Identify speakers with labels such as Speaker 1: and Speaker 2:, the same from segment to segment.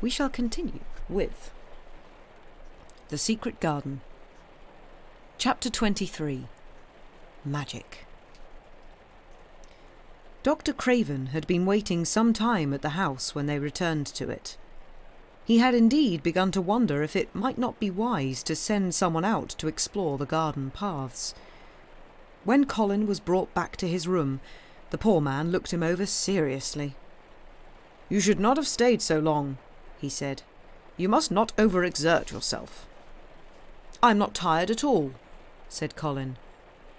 Speaker 1: we shall continue with The Secret Garden. Chapter 23. Magic. Dr. Craven had been waiting some time at the house when they returned to it. He had indeed begun to wonder if it might not be wise to send someone out to explore the garden paths. When Colin was brought back to his room, the poor man looked him over seriously. "You should not have stayed so long," he said. "You must not overexert yourself." "I'm not tired at all," said Colin.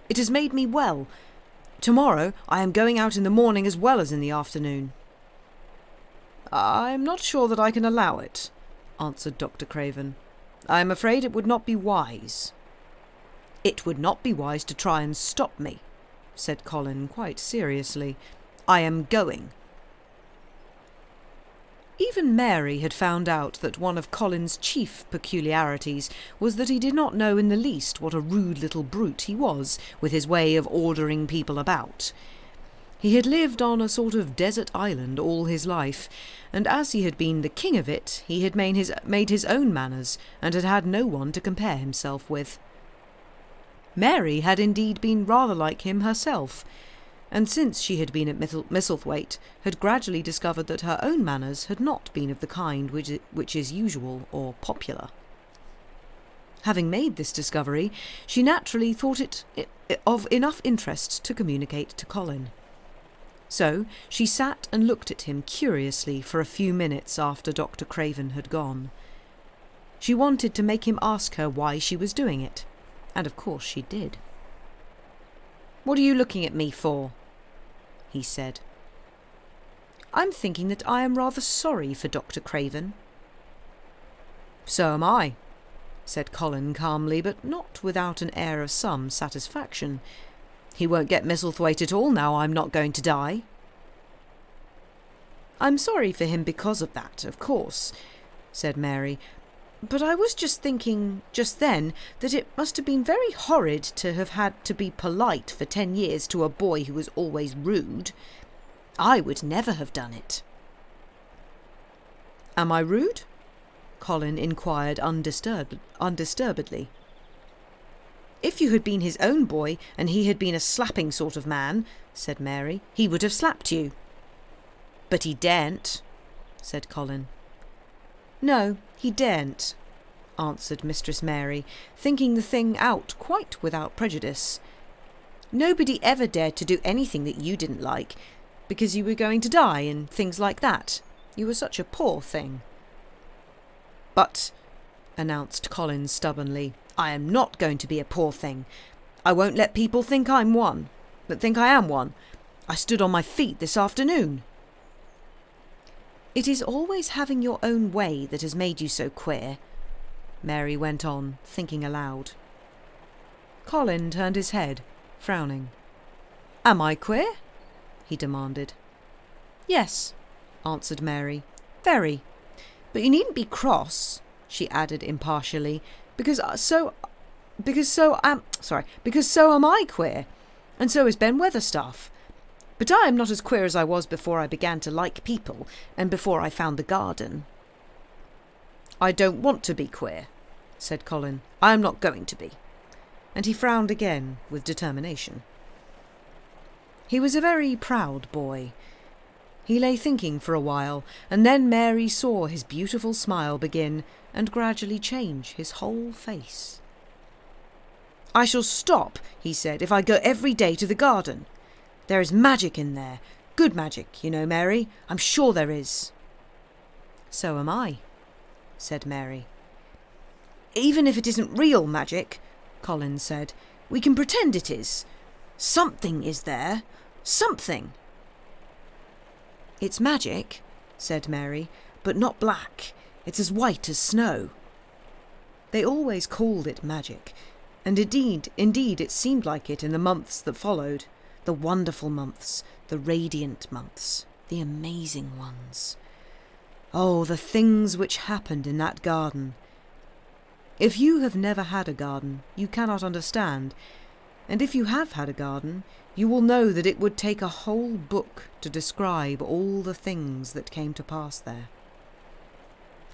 Speaker 1: "It has made me well. Tomorrow I am going out in the morning as well as in the afternoon." "I'm not sure that I can allow it," answered Dr. Craven. "I am afraid it would not be wise." "It would not be wise to try and stop me," said Colin quite seriously. "I am going." Even Mary had found out that one of Colin's chief peculiarities was that he did not know in the least what a rude little brute he was, with his way of ordering people about. He had lived on a sort of desert island all his life, and as he had been the king of it, he had made his own manners, and had had no one to compare himself with. Mary had indeed been rather like him herself, and since she had been at Misselthwaite, had gradually discovered that her own manners had not been of the kind which is usual or popular. Having made this discovery, she naturally thought it of enough interest to communicate to Colin. So she sat and looked at him curiously for a few minutes after Dr. Craven had gone. She wanted to make him ask her why she was doing it, and of course she did. "What are you looking at me for?" he said. "I'm thinking that I am rather sorry for Dr. Craven." "So am I," said Colin calmly, but not without an air of some satisfaction. "He won't get Misselthwaite at all now I'm not going to die." "I'm sorry for him because of that, of course," said Mary. "But I was just thinking, just then, that it must have been very horrid to have had to be polite for 10 years to a boy who was always rude. I would never have done it." "Am I rude?" Colin inquired undisturbedly. "If you had been his own boy, and he had been a slapping sort of man," said Mary, "he would have slapped you." "But he daren't," said Colin. "No, he daren't," answered Mistress Mary, thinking the thing out quite without prejudice. "Nobody ever dared to do anything that you didn't like, because you were going to die and things like that. You were such a poor thing." "But," announced Colin stubbornly, "I am not going to be a poor thing. I won't let people think I am one. I stood on my feet this afternoon." "It is always having your own way that has made you so queer," Mary went on, thinking aloud. Colin turned his head, frowning. "Am I queer?" he demanded. "Yes," answered Mary, "very. But you needn't be cross," she added impartially, because so am I queer, and so is Ben Weatherstaff. But I am not as queer as I was before I began to like people, and before I found the garden." "I don't want to be queer," said Colin. "I am not going to be." And he frowned again with determination. He was a very proud boy. He lay thinking for a while, and then Mary saw his beautiful smile begin and gradually change his whole face. "I shall stop," he said, "if I go every day to the garden. There is magic in there. Good magic, you know, Mary. I'm sure there is." "So am I," said Mary. "Even if it isn't real magic," Colin said, "we can pretend it is. Something is there. Something." "It's magic," said Mary, "but not black. It's as white as snow." They always called it magic, and indeed it seemed like it in the months that followed. The wonderful months, the radiant months, the amazing ones. Oh, the things which happened in that garden. If you have never had a garden, you cannot understand, and if you have had a garden, you will know that it would take a whole book to describe all the things that came to pass there.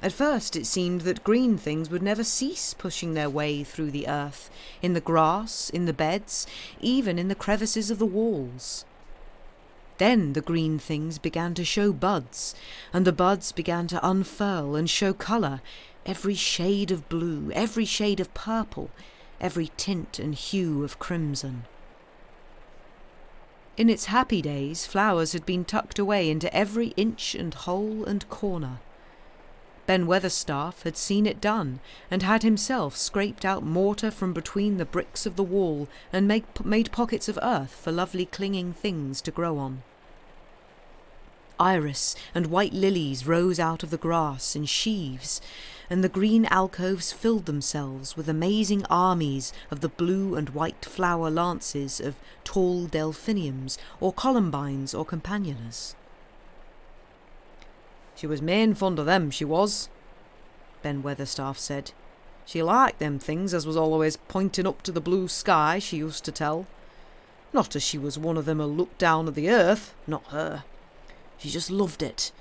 Speaker 1: At first it seemed that green things would never cease pushing their way through the earth, in the grass, in the beds, even in the crevices of the walls. Then the green things began to show buds, and the buds began to unfurl and show colour, every shade of blue, every shade of purple, every tint and hue of crimson. In its happy days, flowers had been tucked away into every inch and hole and corner. Ben Weatherstaff had seen it done, and had himself scraped out mortar from between the bricks of the wall and made pockets of earth for lovely clinging things to grow on. Iris and white lilies rose out of the grass in sheaves, and the green alcoves filled themselves with amazing armies of the blue and white flower lances of tall delphiniums or columbines or campanulas. "She was main fond of them, she was," Ben Weatherstaff said. "She liked them things as was always pointing up to the blue sky, she used to tell. Not as she was one of them who looked down at the earth, not her. She just loved it,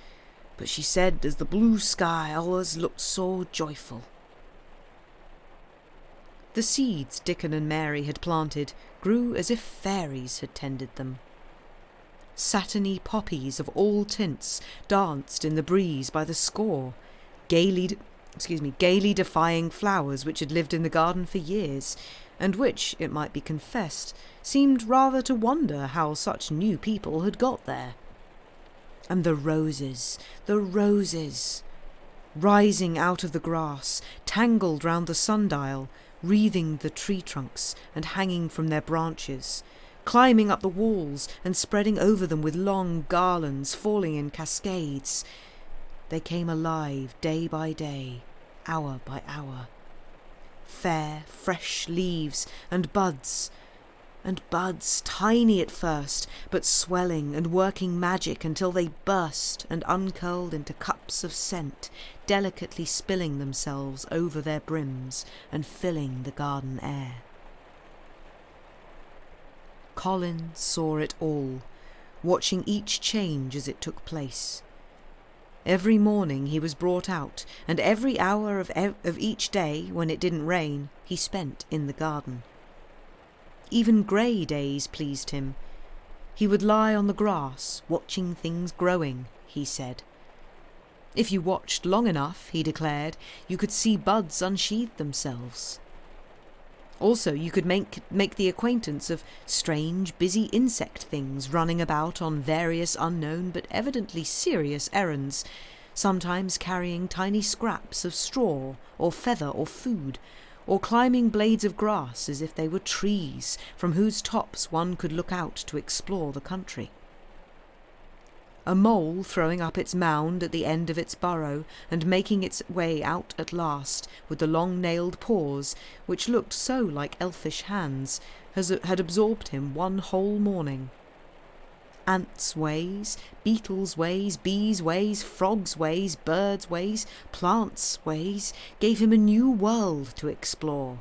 Speaker 1: but she said as the blue sky always looked so joyful." The seeds Dickon and Mary had planted grew as if fairies had tended them. Satiny poppies of all tints danced in the breeze by the score, gaily defying flowers which had lived in the garden for years, and which, it might be confessed, seemed rather to wonder how such new people had got there. And the roses, rising out of the grass, tangled round the sundial, wreathing the tree trunks and hanging from their branches, climbing up the walls and spreading over them with long garlands falling in cascades. They came alive day by day, hour by hour. Fair, fresh leaves and buds, tiny at first, but swelling and working magic until they burst and uncurled into cups of scent, delicately spilling themselves over their brims and filling the garden air. Colin saw it all, watching each change as it took place. Every morning he was brought out, and every hour of each day, when it didn't rain, he spent in the garden. Even grey days pleased him. He would lie on the grass, watching things growing, he said. If you watched long enough, he declared, you could see buds unsheathe themselves. Also, you could make the acquaintance of strange, busy insect things running about on various unknown but evidently serious errands, sometimes carrying tiny scraps of straw or feather or food, or climbing blades of grass as if they were trees from whose tops one could look out to explore the country. A mole throwing up its mound at the end of its burrow and making its way out at last with the long-nailed paws, which looked so like elfish hands, had absorbed him one whole morning. Ants' ways, beetles' ways, bees' ways, frogs' ways, birds' ways, plants' ways gave him a new world to explore.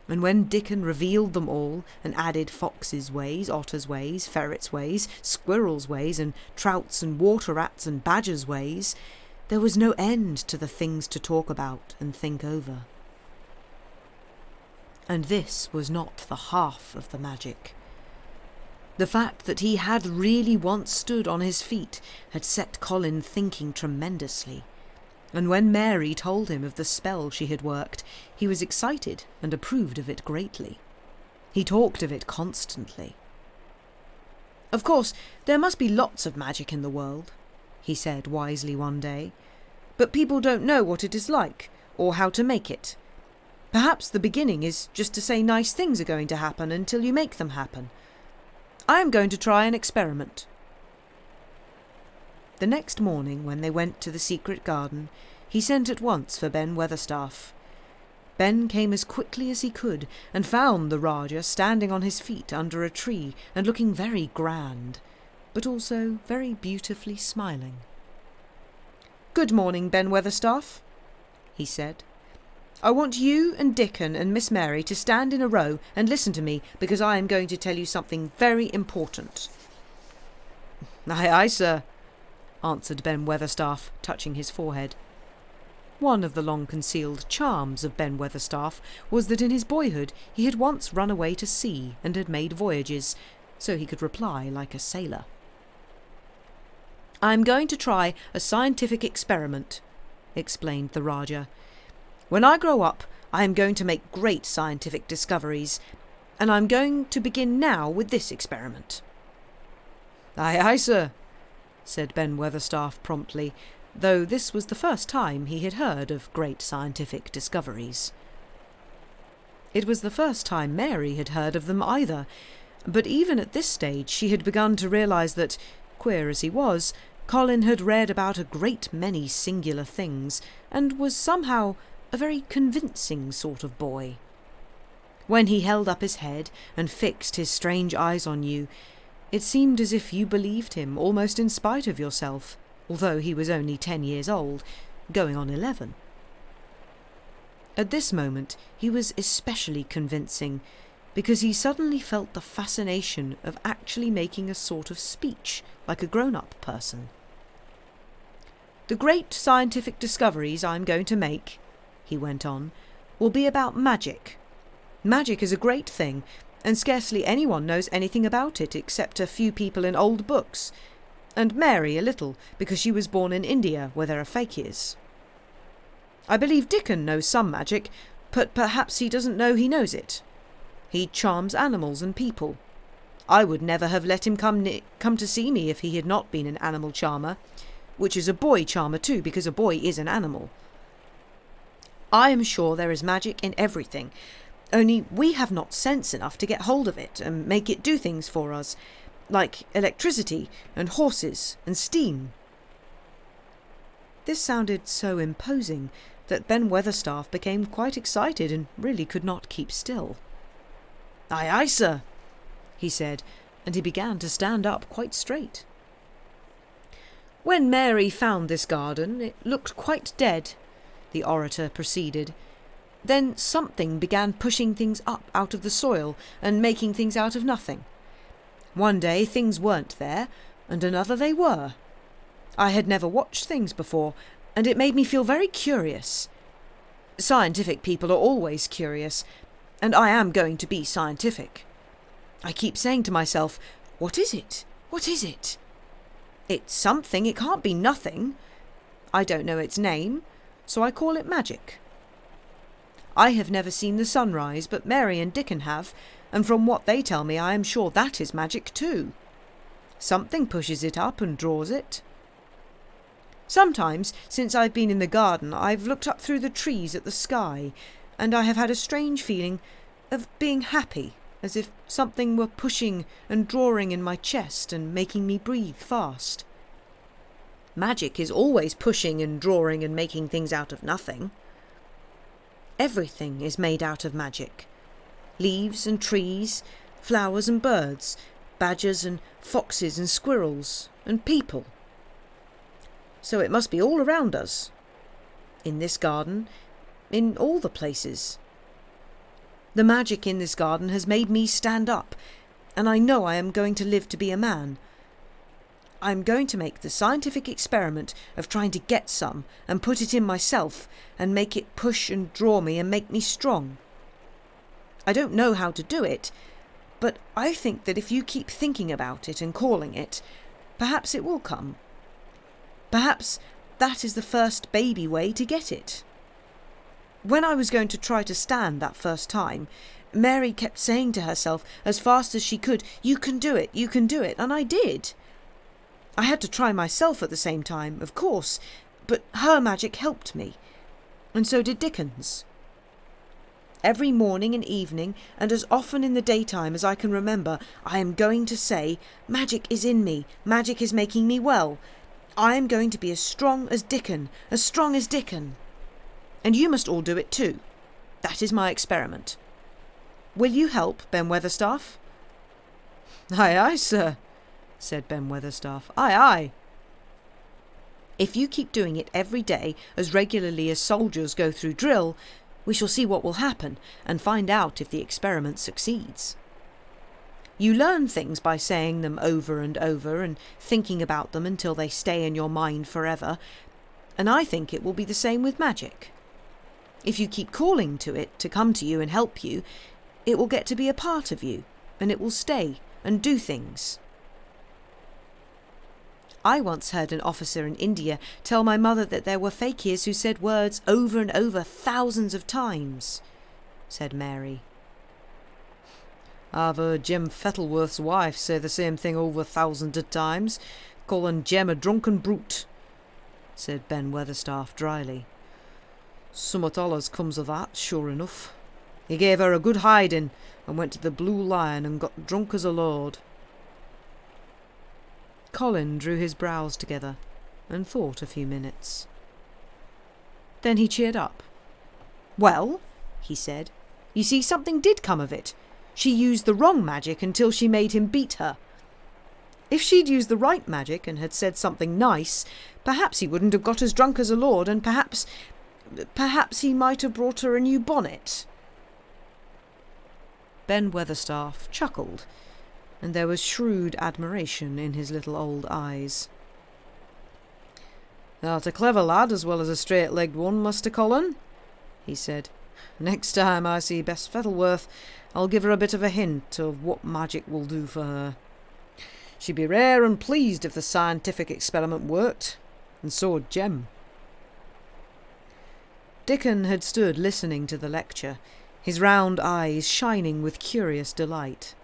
Speaker 1: And when Dickon revealed them all and added foxes' ways, otters' ways, ferrets' ways, squirrels' ways, and trouts and water rats and badgers' ways, there was no end to the things to talk about and think over. And this was not the half of the magic. The fact that he had really once stood on his feet had set Colin thinking tremendously, and when Mary told him of the spell she had worked, he was excited and approved of it greatly. He talked of it constantly. "Of course, there must be lots of magic in the world," he said wisely one day, "but people don't know what it is like, or how to make it. Perhaps the beginning is just to say nice things are going to happen until you make them happen. I am going to try an experiment." The next morning, when they went to the secret garden, he sent at once for Ben Weatherstaff. Ben came as quickly as he could, and found the Rajah standing on his feet under a tree and looking very grand, but also very beautifully smiling. "Good morning, Ben Weatherstaff," he said. "I want you and Dickon and Miss Mary to stand in a row and listen to me, because I am going to tell you something very important." "Aye, aye, sir," answered Ben Weatherstaff, touching his forehead. One of the long-concealed charms of Ben Weatherstaff was that in his boyhood he had once run away to sea and had made voyages, so he could reply like a sailor. "I am going to try a scientific experiment," explained the Rajah. "When I grow up, I am going to make great scientific discoveries, and I am going to begin now with this experiment." "Aye, aye, sir," said Ben Weatherstaff promptly, though this was the first time he had heard of great scientific discoveries. It was the first time Mary had heard of them either, but even at this stage she had begun to realise that, queer as he was, Colin had read about a great many singular things, and was somehow a very convincing sort of boy. When he held up his head and fixed his strange eyes on you, it seemed as if you believed him almost in spite of yourself, although he was only 10 years old, going on 11. At this moment he was especially convincing, because he suddenly felt the fascination of actually making a sort of speech like a grown-up person. "The great scientific discoveries I'm going to make," he went on, "will be about magic. Magic is a great thing, and scarcely anyone knows anything about it except a few people in old books, and Mary a little, because she was born in India where there are fakirs. I believe Dickon knows some magic, but perhaps he doesn't know he knows it. He charms animals and people. I would never have let him come to see me if he had not been an animal charmer, which is a boy charmer too, because a boy is an animal. I am sure there is magic in everything, only we have not sense enough to get hold of it and make it do things for us, like electricity and horses and steam." This sounded so imposing that Ben Weatherstaff became quite excited and really could not keep still. "Aye, aye, sir," he said, and he began to stand up quite straight. "When Mary found this garden, it looked quite dead," the orator proceeded. "Then something began pushing things up out of the soil and making things out of nothing. One day things weren't there, and another they were. I had never watched things before, and it made me feel very curious. Scientific people are always curious, and I am going to be scientific. I keep saying to myself, what is it? What is it? It's something, it can't be nothing. I don't know its name, so I call it magic. I have never seen the sunrise, but Mary and Dickon have, and from what they tell me I am sure that is magic too. Something pushes it up and draws it. Sometimes, since I've been in the garden, I've looked up through the trees at the sky, and I have had a strange feeling of being happy, as if something were pushing and drawing in my chest and making me breathe fast. Magic is always pushing and drawing and making things out of nothing. Everything is made out of magic. Leaves and trees, flowers and birds, badgers and foxes and squirrels and people. So it must be all around us. In this garden, in all the places. The magic in this garden has made me stand up, and I know I am going to live to be a man. I am going to make the scientific experiment of trying to get some and put it in myself and make it push and draw me and make me strong. I don't know how to do it, but I think that if you keep thinking about it and calling it, perhaps it will come. Perhaps that is the first baby way to get it. When I was going to try to stand that first time, Mary kept saying to herself as fast as she could, "You can do it, you can do it," and I did. I had to try myself at the same time, of course, but her magic helped me, and so did Dickon's. Every morning and evening, and as often in the daytime as I can remember, I am going to say, "Magic is in me, magic is making me well. I am going to be as strong as Dickon, as strong as Dickon. And you must all do it too. That is my experiment. Will you help, Ben Weatherstaff?" "Aye, aye, sir," said Ben Weatherstaff. "Aye, aye." "If you keep doing it every day, as regularly as soldiers go through drill, we shall see what will happen and find out if the experiment succeeds. You learn things by saying them over and over and thinking about them until they stay in your mind forever. And I think it will be the same with magic. If you keep calling to it to come to you and help you, it will get to be a part of you, and it will stay and do things. I once heard an officer in India tell my mother that there were fakirs who said words over and over thousands of times, said Mary.
Speaker 2: I've heard Jem Fettleworth's wife say the same thing over thousands of times, calling Jem a drunken brute, said Ben Weatherstaff dryly. Summat allers comes of that, sure enough. He gave her a good hiding and went to the Blue Lion and got drunk as a lord.
Speaker 1: Colin drew his brows together and thought a few minutes. Then he cheered up. Well, he said, you see, something did come of it. She used the wrong magic until she made him beat her. If she'd used the right magic and had said something nice, perhaps he wouldn't have got as drunk as a lord, and perhaps he might have brought her a new bonnet. Ben Weatherstaff chuckled, and there was shrewd admiration in his little old eyes.
Speaker 2: "Thou'rt a clever lad as well as a straight-legged one, Muster Colin," he said. "Next time I see Bess Fettleworth, I'll give her a bit of a hint of what magic will do for her. She'd be rare and pleased if the scientific experiment worked, and so would Jem."
Speaker 1: Dickon had stood listening to the lecture, his round eyes shining with curious delight.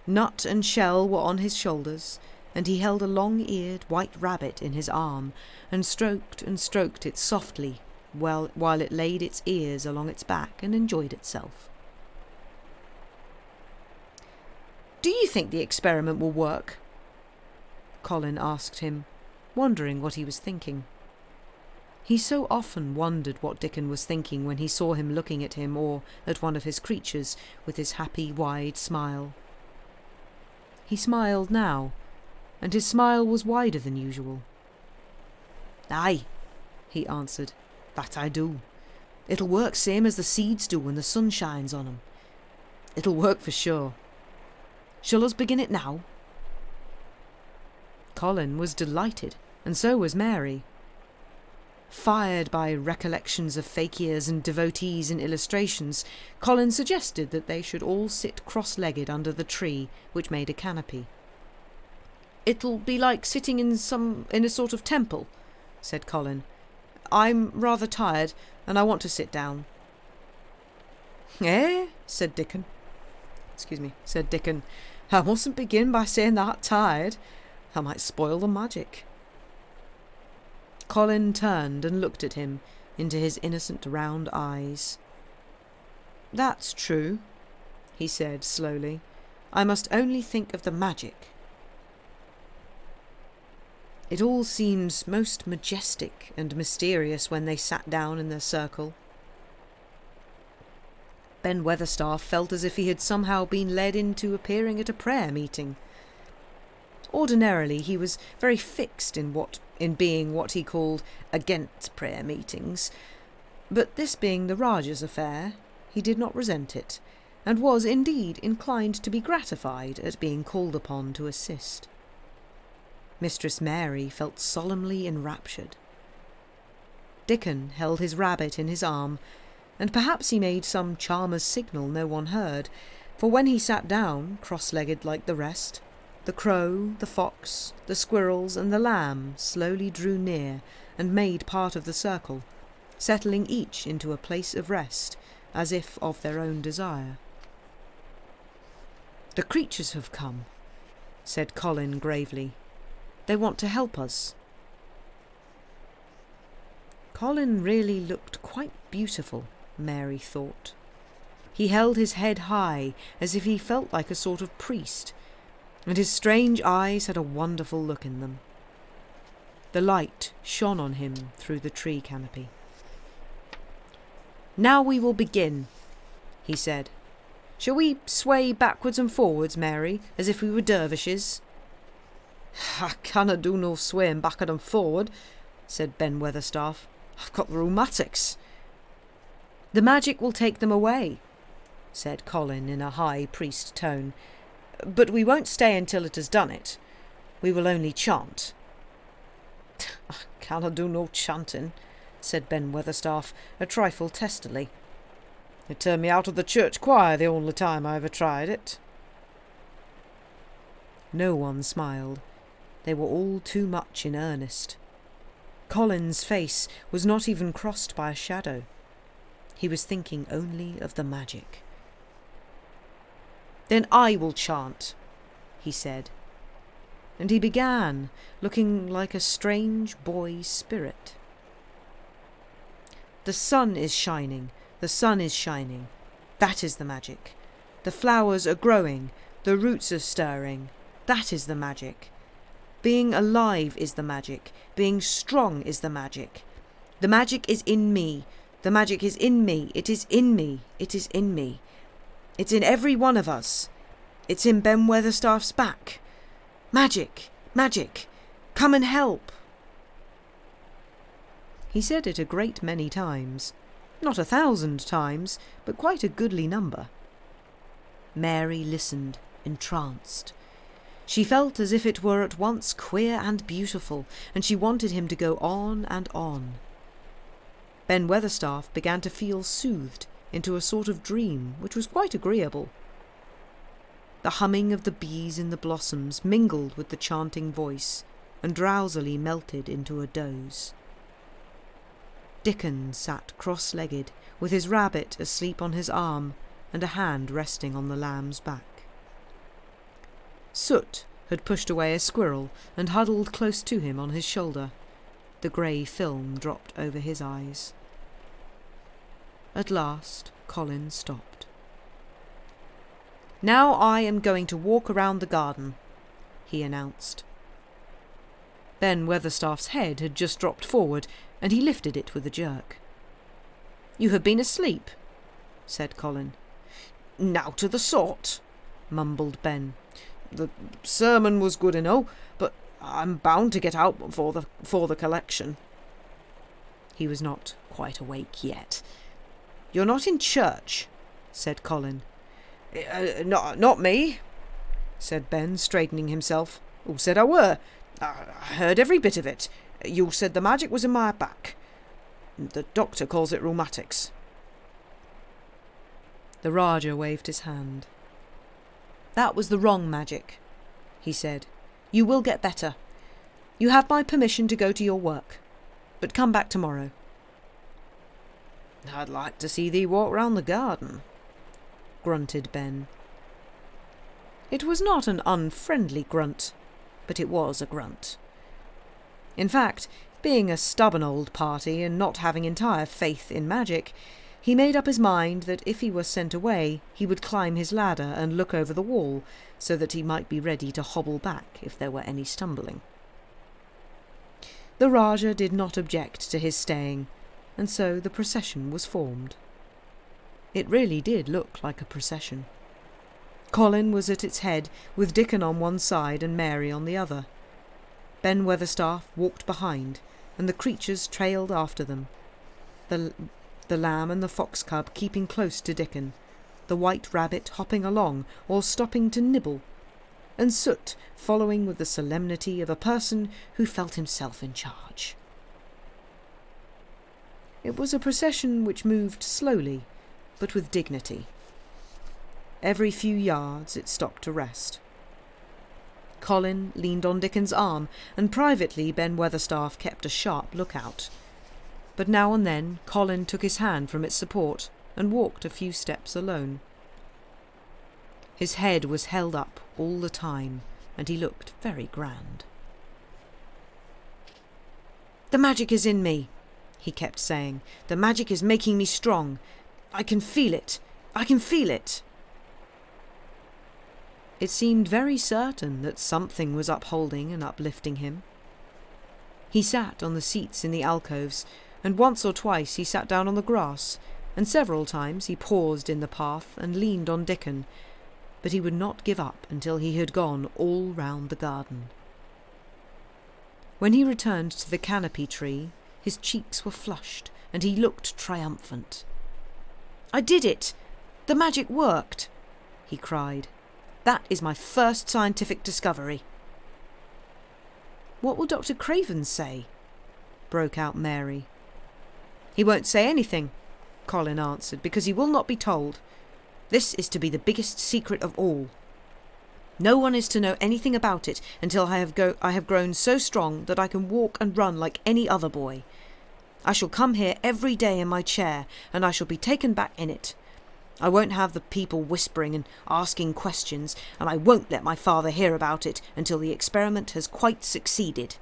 Speaker 1: Nut and Shell were on his shoulders, and he held a long-eared white rabbit in his arm, and stroked it softly, while it laid its ears along its back and enjoyed itself. "Do you think the experiment will work?" Colin asked him, wondering what he was thinking. He so often wondered what Dickon was thinking when he saw him looking at him or at one of his creatures with his happy, wide smile. He smiled now, and his smile was wider than usual. "Aye," he answered, "that I do. It'll work same as the seeds do when the sun shines on 'em. It'll work for sure. Shall us begin it now?" Colin was delighted, and so was Mary. Fired by recollections of fakirs and devotees and illustrations, Colin suggested that they should all sit cross-legged under the tree which made a canopy. "It'll be like sitting in a sort of temple," said Colin. "I'm rather tired, and I want to sit down."
Speaker 2: "Eh?" said Dickon. "I mustn't begin by saying that tired. I might spoil the magic."
Speaker 1: Colin turned and looked at him into his innocent round eyes. "That's true," he said slowly. "I must only think of the magic." It all seemed most majestic and mysterious when they sat down in their circle. Ben Weatherstaff felt as if he had somehow been led into appearing at a prayer meeting. Ordinarily he was very fixed in being what he called against prayer meetings, but this being the Rajah's affair, he did not resent it, and was indeed inclined to be gratified at being called upon to assist. Mistress Mary felt solemnly enraptured. Dickon held his rabbit in his arm, and perhaps he made some charmer's signal no one heard, for when he sat down, cross-legged like the rest, the crow, the fox, the squirrels, and the lamb slowly drew near and made part of the circle, settling each into a place of rest, as if of their own desire. "The creatures have come," said Colin gravely. "They want to help us." Colin really looked quite beautiful, Mary thought. He held his head high, as if he felt like a sort of priest, and his strange eyes had a wonderful look in them. The light shone on him through the tree canopy. "Now we will begin," he said. "Shall we sway backwards and forwards, Mary, as if we were dervishes?"
Speaker 2: "I canna do no swaying backward and forward," said Ben Weatherstaff. "I've got the rheumatics."
Speaker 1: "The magic will take them away," said Colin in a high priest tone. "But we won't stay until it has done it. We will only chant."
Speaker 2: "I canna do no chanting," said Ben Weatherstaff, a trifle testily. "They turned me out of the church choir the only time I ever tried it."
Speaker 1: No one smiled. They were all too much in earnest. Colin's face was not even crossed by a shadow. He was thinking only of the magic. "Then I will chant," he said. And he began, looking like a strange boy spirit. "The sun is shining, the sun is shining. That is the magic. The flowers are growing, the roots are stirring. That is the magic. Being alive is the magic. Being strong is the magic. The magic is in me. The magic is in me. It is in me. It is in me. It's in every one of us. It's in Ben Weatherstaff's back. Magic! Magic! Come and help!" He said it a great many times. Not 1,000 times, but quite a goodly number. Mary listened, entranced. She felt as if it were at once queer and beautiful, and she wanted him to go on and on. Ben Weatherstaff began to feel soothed into a sort of dream which was quite agreeable. The humming of the bees in the blossoms mingled with the chanting voice and drowsily melted into a doze. Dickon sat cross-legged, with his rabbit asleep on his arm and a hand resting on the lamb's back. Soot had pushed away a squirrel and huddled close to him on his shoulder. The grey film dropped over his eyes. At last Colin stopped. "Now I am going to walk around the garden," he announced. Ben Weatherstaff's head had just dropped forward, and he lifted it with a jerk. "You have been asleep," said Colin. "Nowt o' the sort," mumbled Ben. "The sermon was good enough, but I'm bound to get out before the collection." He was not quite awake yet. "You're not in church," said Colin. Not me," said Ben, straightening himself. "Who said I were? I heard every bit of it. You said the magic was in my back. The doctor calls it rheumatics." The Rajah waved his hand. "That was the wrong magic," he said. "You will get better. You have my permission to go to your work. But come back tomorrow." "I'd like to see thee walk round the garden," grunted Ben. It was not an unfriendly grunt, but it was a grunt. In fact, being a stubborn old party and not having entire faith in magic, he made up his mind that if he were sent away, he would climb his ladder and look over the wall, so that he might be ready to hobble back if there were any stumbling. The Rajah did not object to his staying, and so the procession was formed. It really did look like a procession. Colin was at its head, with Dickon on one side and Mary on the other. Ben Weatherstaff walked behind, and the creatures trailed after them. The lamb and the fox cub keeping close to Dickon, the white rabbit hopping along or stopping to nibble, and Soot following with the solemnity of a person who felt himself in charge. It was a procession which moved slowly, but with dignity. Every few yards it stopped to rest. Colin leaned on Dickon's arm, and privately Ben Weatherstaff kept a sharp lookout. But now and then Colin took his hand from its support and walked a few steps alone. His head was held up all the time, and he looked very grand. "The magic is in me," he kept saying. "The magic is making me strong. I can feel it. I can feel it." It seemed very certain that something was upholding and uplifting him. He sat on the seats in the alcoves, and once or twice he sat down on the grass, and several times he paused in the path and leaned on Dickon, but he would not give up until he had gone all round the garden. When he returned to the canopy tree, his cheeks were flushed, and he looked triumphant. "I did it! The magic worked!" he cried. "That is my first scientific discovery." What will Dr. Craven say?" broke out Mary. "He won't say anything," Colin answered, "because he will not be told. This is to be the biggest secret of all. No one is to know anything about it until I have grown so strong that I can walk and run like any other boy. I shall come here every day in my chair, and I shall be taken back in it. I won't have the people whispering and asking questions, and I won't let my father hear about it until the experiment has quite succeeded.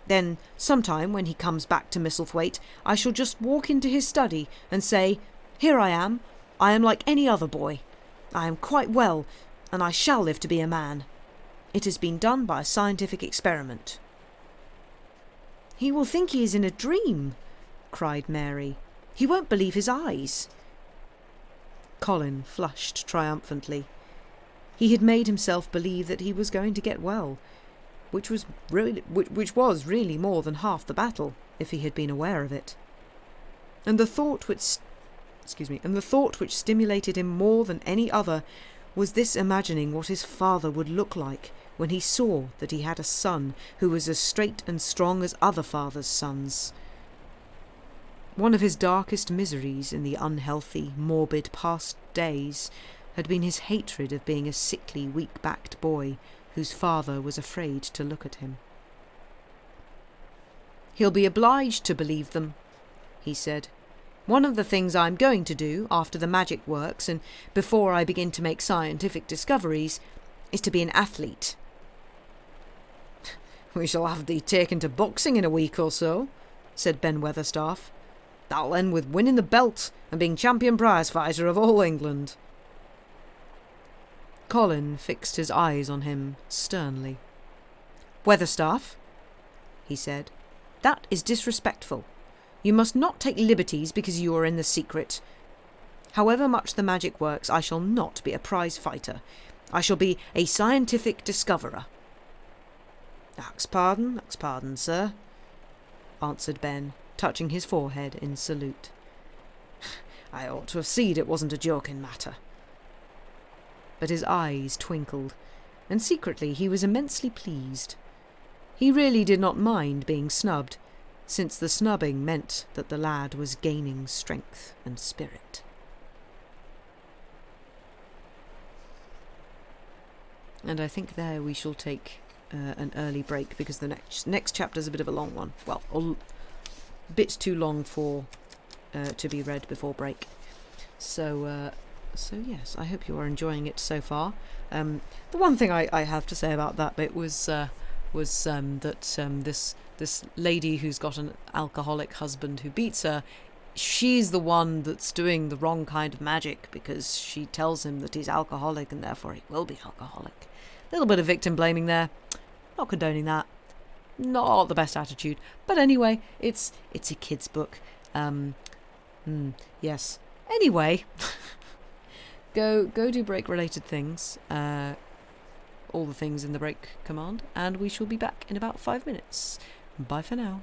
Speaker 1: Then, sometime when he comes back to Misselthwaite, I shall just walk into his study and say, 'Here I am like any other boy. I am quite well, and I shall live to be a man. It has been done by a scientific experiment.'" "He will think he is in a dream," cried Mary. "He won't believe his eyes." Colin flushed triumphantly. He had made himself believe that he was going to get well, which was really more than half the battle, if he had been aware of it. And the thought which stimulated him more than any other was this imagining what his father would look like when he saw that he had a son who was as straight and strong as other fathers' sons. One of his darkest miseries in the unhealthy, morbid past days had been his hatred of being a sickly, weak-backed boy whose father was afraid to look at him. "He'll be obliged to believe them," he said. "One of the things I'm going to do after the magic works and before I begin to make scientific discoveries is to be an athlete." "We shall have thee taken to boxing in a week or so," said Ben Weatherstaff. "That'll end with winning the belt and being champion prize fighter of all England." Colin fixed his eyes on him sternly. "Weatherstaff," he said, "that is disrespectful. You must not take liberties because you are in the secret. However much the magic works, I shall not be a prize fighter. I shall be a scientific discoverer." Ax pardon, sir," answered Ben, touching his forehead in salute. "I ought to have seed it wasn't a joking matter." But his eyes twinkled, and secretly he was immensely pleased. He really did not mind being snubbed, since the snubbing meant that the lad was gaining strength and spirit. And I think there we shall take an early break, because the next chapter is a bit of a long one. Well, a bit too long for to be read before break. So yes, I hope you are enjoying it so far. The one thing I have to say about that bit was that this lady who's got an alcoholic husband who beats her, she's the one that's doing the wrong kind of magic, because she tells him that he's alcoholic and therefore he will be alcoholic. A little bit of victim blaming there. Not condoning that. Not the best attitude. But anyway, it's a kid's book. Yes. Anyway, go do break related things. All the things in the break command, and we shall be back in about 5 minutes. Bye for now.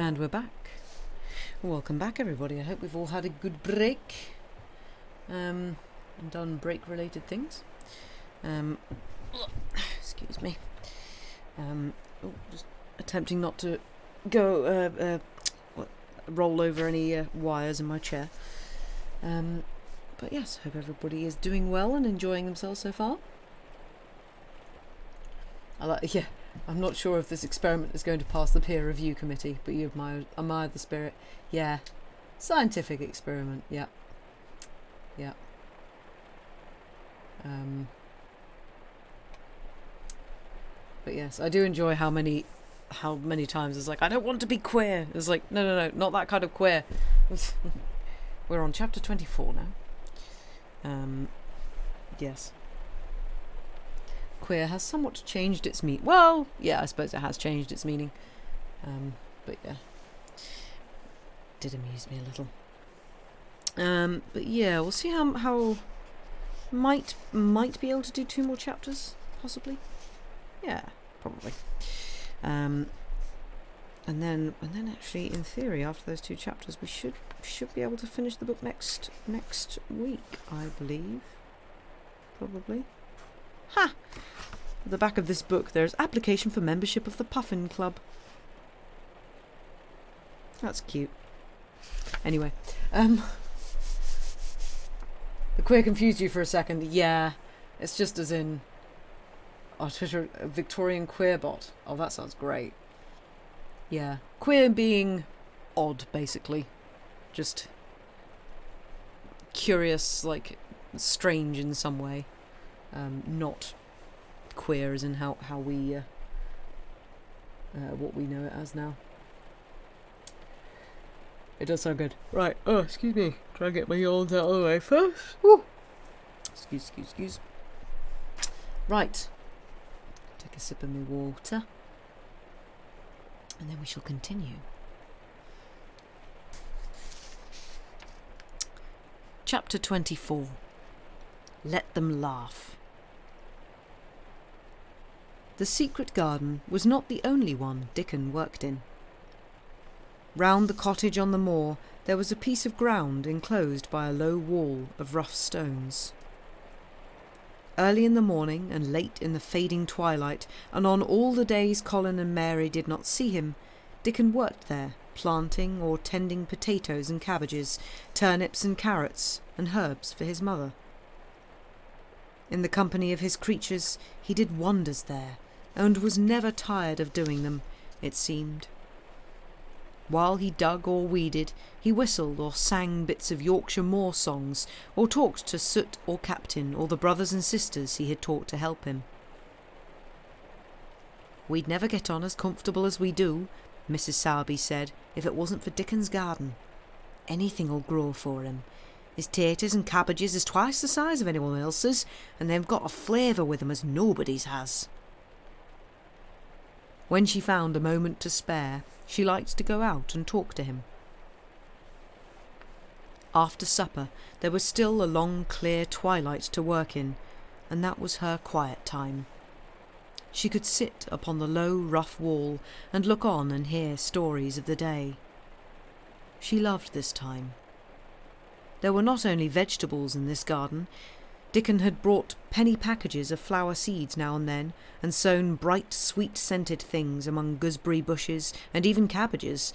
Speaker 1: And we're back. Welcome back, everybody. I hope we've all had a good break. And done break-related things. Excuse me. Just attempting not to go roll over any wires in my chair. But yes, hope everybody is doing well and enjoying themselves so far. I'm not sure if this experiment is going to pass the peer review committee, but you admire the spirit. Yeah, scientific experiment. Yeah. But yes, I do enjoy how many times it's like, I don't want to be queer. It's like, no, not that kind of queer. We're on chapter 24 now. Yes. Queer has somewhat changed its meaning. Well, yeah, I suppose it has changed its meaning. But yeah. Did amuse me a little. But yeah, we'll see how might be able to do 2 more chapters, possibly. Yeah, probably. And then actually, in theory, after those 2 chapters, we should be able to finish the book next week, I believe. Probably. Ha! At the back of this book, there's application for membership of the Puffin Club. That's cute. Anyway, the queer confused you for a second. Yeah, it's just as in our Twitter Victorian queer bot. Oh, that sounds great. Yeah, queer being odd, basically, just curious, like strange in some way. Not queer as in how we what we know it as now. It does sound good. Right. Oh, excuse me. Try and get my yawns out of the way first. Woo. Excuse. Right. Take a sip of my water. And then we shall continue. Chapter 24. Let them laugh. The secret garden was not the only one Dickon worked in. Round the cottage on the moor there was a piece of ground enclosed by a low wall of rough stones. Early in the morning and late in the fading twilight, and on all the days Colin and Mary did not see him, Dickon worked there, planting or tending potatoes and cabbages, turnips and carrots, and herbs for his mother. In the company of his creatures he did wonders there, and was never tired of doing them, it seemed. While he dug or weeded, he whistled or sang bits of Yorkshire moor songs, or talked to Soot or Captain or the brothers and sisters he had taught to help him. "We'd never get on as comfortable as we do," Mrs. Sowerby said, "if it wasn't for Dickon's garden. Anything'll grow for him. His taters and cabbages is twice the size of anyone else's, and they've got a flavour with them as nobody's has." When she found a moment to spare, she liked to go out and talk to him. After supper, there was still a long, clear twilight to work in, and that was her quiet time. She could sit upon the low, rough wall and look on and hear stories of the day. She loved this time. There were not only vegetables in this garden. Dickon had brought penny packages of flower seeds now and then, and sown bright, sweet-scented things among gooseberry bushes and even cabbages,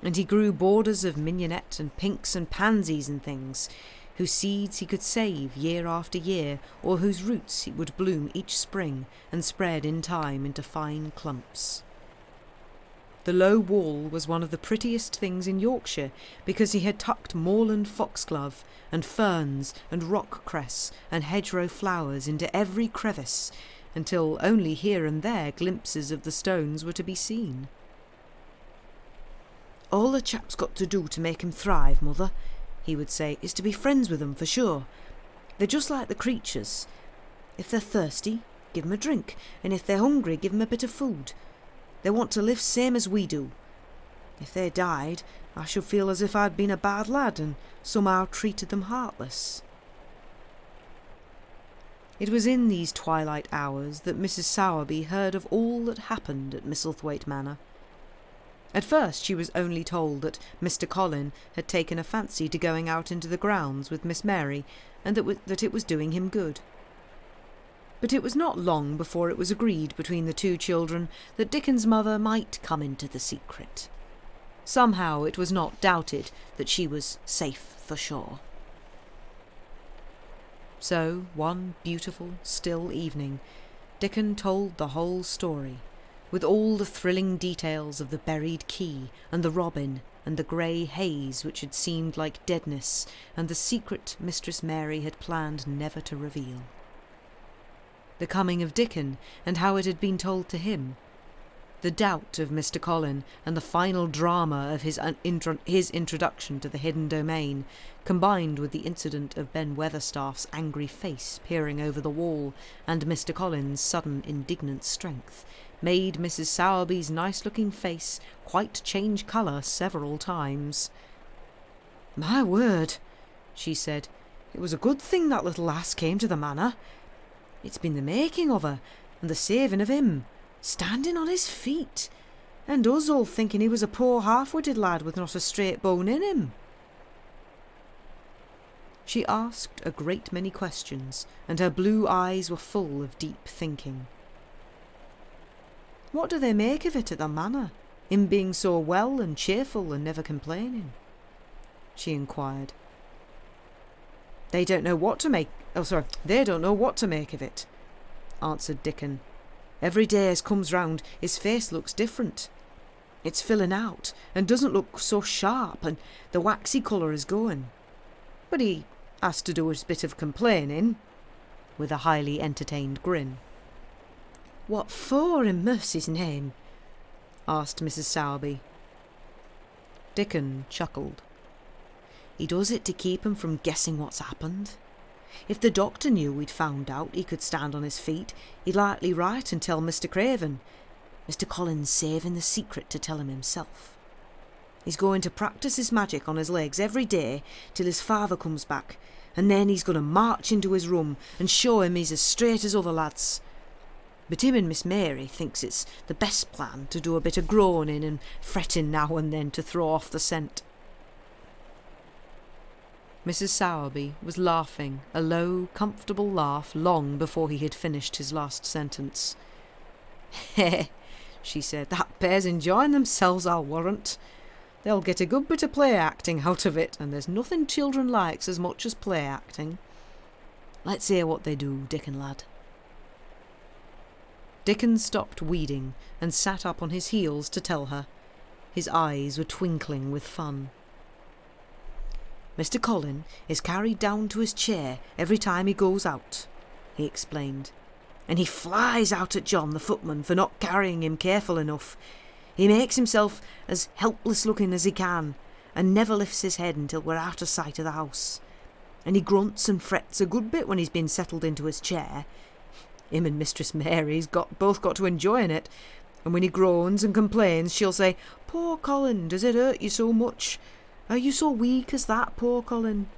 Speaker 1: and he grew borders of mignonette and pinks and pansies and things, whose seeds he could save year after year, or whose roots would bloom each spring and spread in time into fine clumps. The low wall was one of the prettiest things in Yorkshire, because he had tucked moorland foxglove and ferns and rock cress and hedgerow flowers into every crevice, until only here and there glimpses of the stones were to be seen. "All a chap's got to do to make him thrive, mother," he would say, "is to be friends with them for sure. They're just like the creatures. If they're thirsty, give 'em a drink, and if they're hungry, give 'em a bit of food. They want to live same as we do. If they died, I should feel as if I'd been a bad lad and somehow treated them heartless." It was in these twilight hours that Mrs. Sowerby heard of all that happened at Misselthwaite Manor. At first she was only told that Mr. Colin had taken a fancy to going out into the grounds with Miss Mary, and that it was doing him good. But it was not long before it was agreed between the two children that Dickon's mother might come into the secret. Somehow it was not doubted that she was safe for sure. So, one beautiful, still evening, Dickon told the whole story, with all the thrilling details of the buried key and the robin and the grey haze which had seemed like deadness and the secret Mistress Mary had planned never to reveal. The coming of Dickon and how it had been told to him, the doubt of Mr. Colin and the final drama of his introduction to the hidden domain, combined with the incident of Ben Weatherstaff's angry face peering over the wall and Mr. Colin's sudden indignant strength, made Mrs. Sowerby's nice-looking face quite change colour several times. "My word," she said, "it was a good thing that little lass came to the manor. It's been the making of her, and the saving of him, standing on his feet, and us all thinking he was a poor half-witted lad with not a straight bone in him." She asked a great many questions, and her blue eyes were full of deep thinking. "What do they make of it at the manor, him being so well and cheerful and never complaining?" she inquired. They don't know what to make of it," answered Dickon. "Every day as comes round, his face looks different. It's filling out, and doesn't look so sharp, and the waxy colour is going. But he has to do his bit of complaining," with a highly entertained grin. "What for, in mercy's name?" asked Mrs. Sowerby. Dickon chuckled. "He does it to keep him from guessing what's happened. If the doctor knew we'd found out he could stand on his feet, he'd likely write and tell Mr. Craven. Mr. Colin's saving the secret to tell him himself. He's going to practice his magic on his legs every day till his father comes back, and then he's going to march into his room and show him he's as straight as other lads. But him and Miss Mary thinks it's the best plan to do a bit of groaning and fretting now and then to throw off the scent." Mrs. Sowerby was laughing, a low, comfortable laugh, long before he had finished his last sentence. "Heh," she said, "that pair's enjoying themselves, I'll warrant. They'll get a good bit of play-acting out of it, and there's nothing children likes as much as play-acting. Let's hear what they do, Dickon lad." Dickon stopped weeding and sat up on his heels to tell her. His eyes were twinkling with fun. "Mr. Colin is carried down to his chair every time he goes out," he explained, "and he flies out at John the footman for not carrying him careful enough. He makes himself as helpless looking as he can, and never lifts his head until we're out of sight of the house. And he grunts and frets a good bit when he's been settled into his chair. Him and Mistress Mary's both got to enjoying it, and when he groans and complains, she'll say, 'Poor Colin, does it hurt you so much? Are you so weak as that, poor Colin?'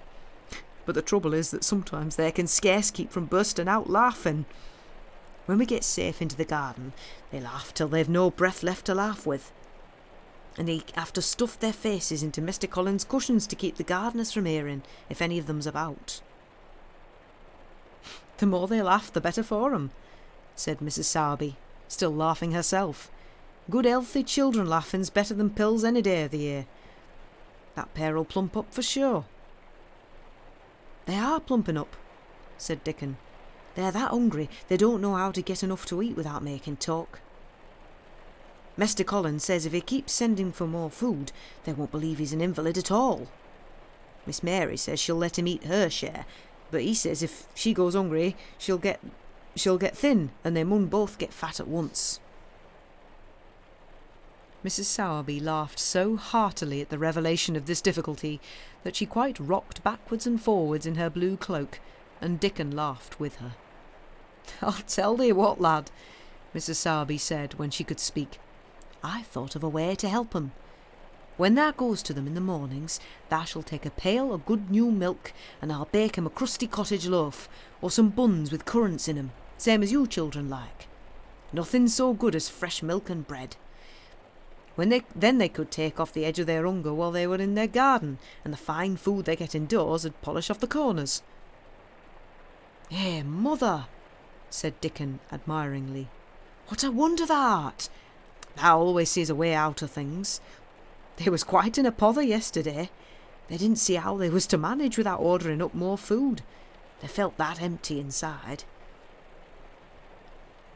Speaker 1: But the trouble is that sometimes they can scarce keep from bursting out laughing. When we get safe into the garden, they laugh till they've no breath left to laugh with. And they have to stuff their faces into Mr. Colin's cushions to keep the gardeners from hearing, if any of them's about." "The more they laugh, the better for 'em," said Mrs. Sowerby, still laughing herself. "Good healthy children laughing's better than pills any day of the year. That pair'll plump up for sure." "They are plumping up," said Dickon. "They're that hungry they don't know how to get enough to eat without making talk. Mr. Colin says if he keeps sending for more food, they won't believe he's an invalid at all. Miss Mary says she'll let him eat her share, but he says if she goes hungry, she'll get thin, and they mun both get fat at once." Mrs. Sowerby laughed so heartily at the revelation of this difficulty that she quite rocked backwards and forwards in her blue cloak, and Dickon laughed with her. "I'll tell thee what, lad," Mrs. Sowerby said when she could speak. "I've thought of a way to help 'em. When thou goes to them in the mornings, thou shall take a pail of good new milk, and I'll bake 'em a crusty cottage loaf, or some buns with currants in 'em, same as you children like. Nothing so good as fresh milk and bread.
Speaker 2: Then they could take off the edge of their hunger while they were in their garden, and the fine food they get indoors would polish off the corners." "Eh, mother," said Dickon admiringly. "What a wonder thou art! Thou always sees a way out of things. They was quite in a pother yesterday. They didn't see how they was to manage without ordering up more food. They felt that empty inside.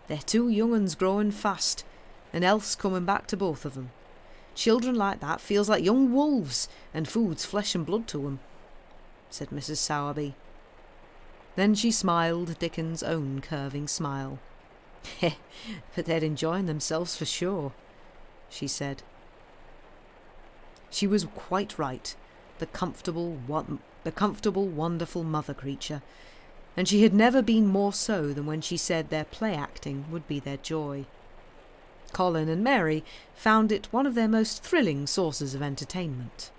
Speaker 2: They're two young uns growing fast, and health's coming back to both of them. Children like that feels like young wolves, and food's flesh and blood to 'em," said Mrs. Sowerby. Then she smiled Dickon's own curving smile. "But they're enjoying themselves for sure," she said. She was quite right, the comfortable, wonderful mother creature, and she had never been more so than when she said their play-acting would be their joy. Colin and Mary found it one of their most thrilling sources of entertainment.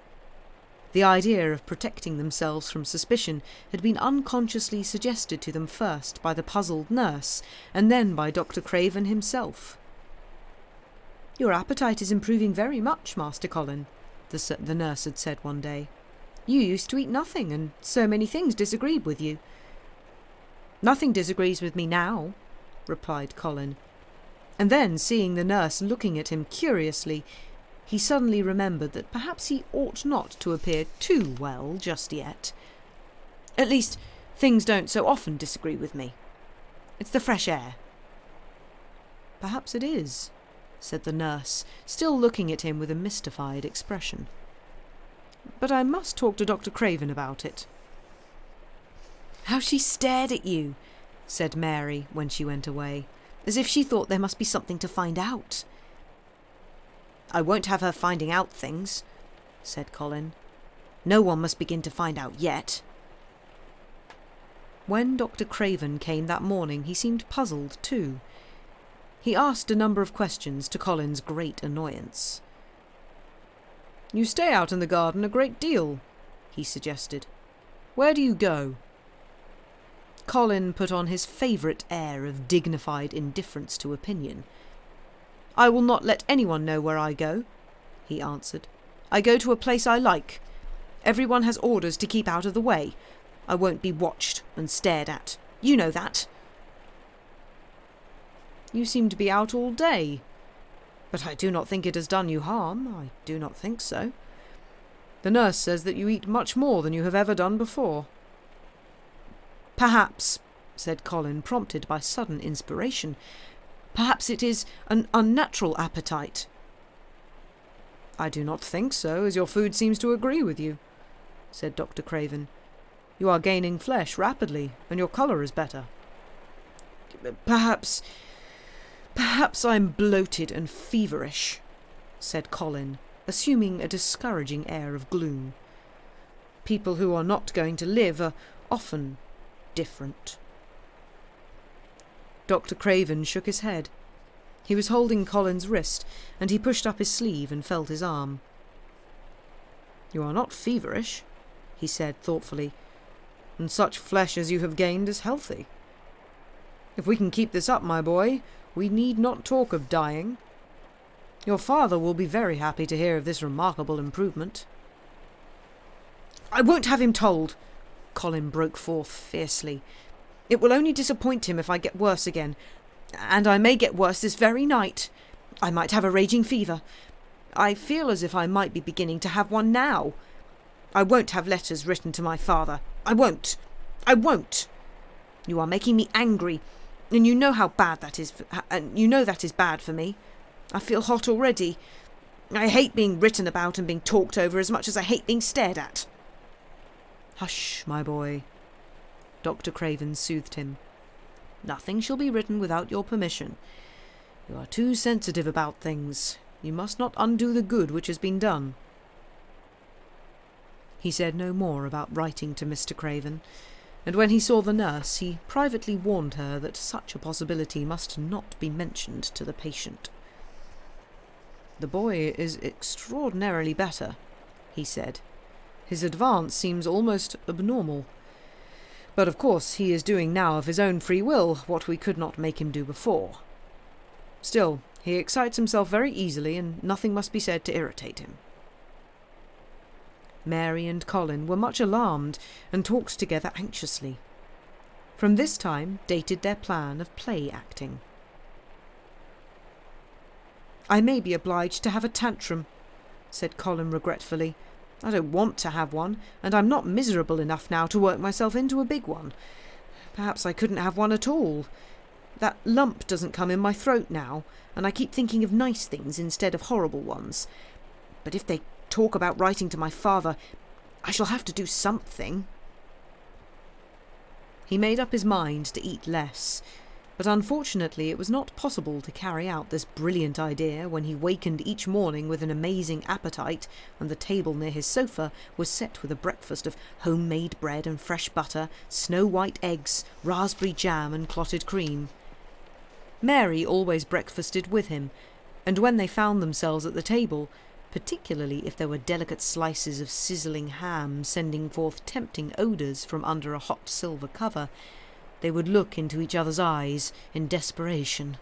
Speaker 2: The idea of protecting themselves from suspicion had been unconsciously suggested to them first by the puzzled nurse, and then by Dr. Craven himself. "Your appetite is improving very much, Master Colin," the nurse had said one day. "You used to eat nothing, and so many things disagreed with you." "Nothing disagrees with me now," replied Colin. And then, seeing the nurse looking at him curiously, he suddenly remembered that perhaps he ought not to appear too well just yet. "At least, things don't so often disagree with me. It's the fresh air." "Perhaps it is," said the nurse, still looking at him with a mystified expression. "But I must talk to Dr. Craven about it." "How she stared at you," said Mary when she went away, "as if she thought there must be something to find out." "I won't have her finding out things," said Colin. "No one must begin to find out yet." When Dr. Craven came that morning he seemed puzzled too. He asked a number of questions to Colin's great annoyance. "You stay out in the garden a great deal," he suggested. "Where do you go?" Colin put on his favourite air of dignified indifference to opinion. "I will not let anyone know where I go," he answered. "I go to a place I like. Everyone has orders to keep out of the way. I won't be watched and stared at. You know that." "You seem to be out all day. But I do not think it has done you harm. I do not think so. The nurse says that you eat much more than you have ever done before." "Perhaps," said Colin, prompted by sudden inspiration, "perhaps it is an unnatural appetite." "I do not think so, as your food seems to agree with you," said Dr. Craven. "You are gaining flesh rapidly, and your colour is better." Perhaps I'm bloated and feverish," said Colin, assuming a discouraging air of gloom. "People who are not going to live are often different." Dr. Craven shook his head. He was holding Colin's wrist, and he pushed up his sleeve and felt his arm. "You are not feverish," he said thoughtfully, "and such flesh as you have gained is healthy. If we can keep this up, my boy, we need not talk of dying. Your father will be very happy to hear of this remarkable improvement." "I won't have him told," Colin broke forth fiercely. "It will only disappoint him if I get worse again. And I may get worse this very night. I might have a raging fever. I feel as if I might be beginning to have one now. I won't have letters written to my father. I won't. I won't. You are making me angry, and you know how bad that is, and you know that is bad for me. I feel hot already. I hate being written about and being talked over as much as I hate being stared at." "Hush, my boy," Dr. Craven soothed him. "Nothing shall be written without your permission. You are too sensitive about things. You must not undo the good which has been done." He said no more about writing to Mr. Craven, and when he saw the nurse, he privately warned her that such a possibility must not be mentioned to the patient. "The boy is extraordinarily better," he said. "His advance seems almost abnormal. But of course he is doing now of his own free will what we could not make him do before. Still, He excites himself very easily, and nothing must be said to irritate him."
Speaker 1: Mary and Colin were much alarmed and talked together anxiously. From this time dated their plan of play acting. "I may be obliged to have a tantrum," said Colin regretfully. "I don't want to have one, and I'm not miserable enough now to work myself into a big one. Perhaps I couldn't have one at all. That lump doesn't come in my throat now, and I keep thinking of nice things instead of horrible ones. But if they talk about writing to my father, I shall have to do something." He made up his mind to eat less, but unfortunately it was not possible to carry out this brilliant idea when he wakened each morning with an amazing appetite, and the table near his sofa was set with a breakfast of homemade bread and fresh butter, snow-white eggs, raspberry jam and clotted cream. Mary always breakfasted with him, and when they found themselves at the table, particularly if there were delicate slices of sizzling ham sending forth tempting odours from under a hot silver cover, they would look into each other's eyes in desperation.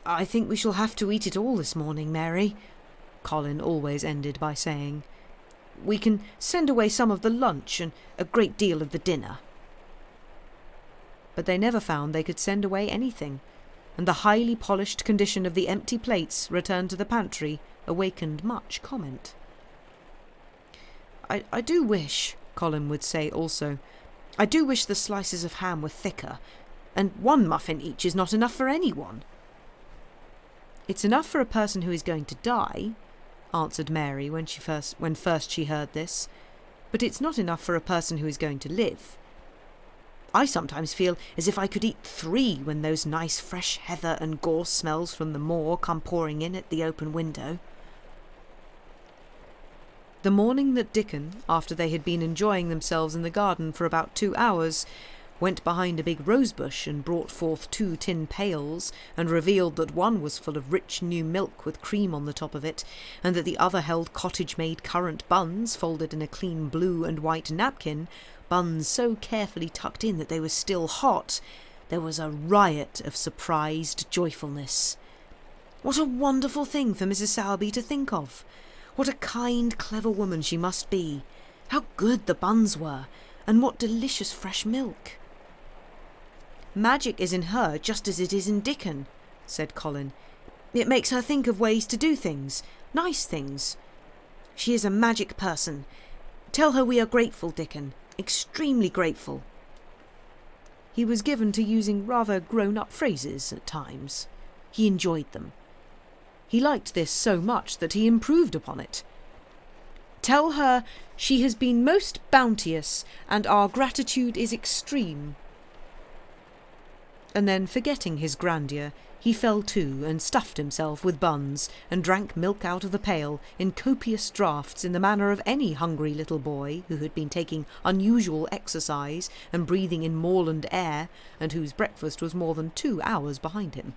Speaker 1: "I think we shall have to eat it all this morning, Mary," Colin always ended by saying. "We can send away some of the lunch and a great deal of the dinner." But they never found they could send away anything, and the highly polished condition of the empty plates returned to the pantry awakened much comment. I do wish," Colin would say also, "I do wish the slices of ham were thicker, and one muffin each is not enough for anyone." "It's enough for a person who is going to die," answered Mary when first she heard this, "but it's not enough for a person who is going to live. I sometimes feel as if I could eat 3 when those nice fresh heather and gorse smells from the moor come pouring in at the open window." The morning that Dickon, after they had been enjoying themselves in the garden for about 2 hours, went behind a big rosebush and brought forth 2 tin pails, and revealed that one was full of rich new milk with cream on the top of it, and that the other held cottage-made currant buns folded in a clean blue and white napkin, buns so carefully tucked in that they were still hot, there was a riot of surprised joyfulness. What a wonderful thing for Mrs. Sowerby to think of! What a kind, clever woman she must be! How good the buns were, and what delicious fresh milk! "Magic is in her just as it is in Dickon," said Colin. "It makes her think of ways to do things, nice things. She is a magic person. Tell her we are grateful, Dickon, extremely grateful." He was given to using rather grown-up phrases at times. He enjoyed them. He liked this so much that he improved upon it. "Tell her she has been most bounteous, and our gratitude is extreme." And then, forgetting his grandeur, he fell to and stuffed himself with buns, and drank milk out of the pail in copious draughts in the manner of any hungry little boy who had been taking unusual exercise and breathing in moorland air, and whose breakfast was more than 2 hours behind him.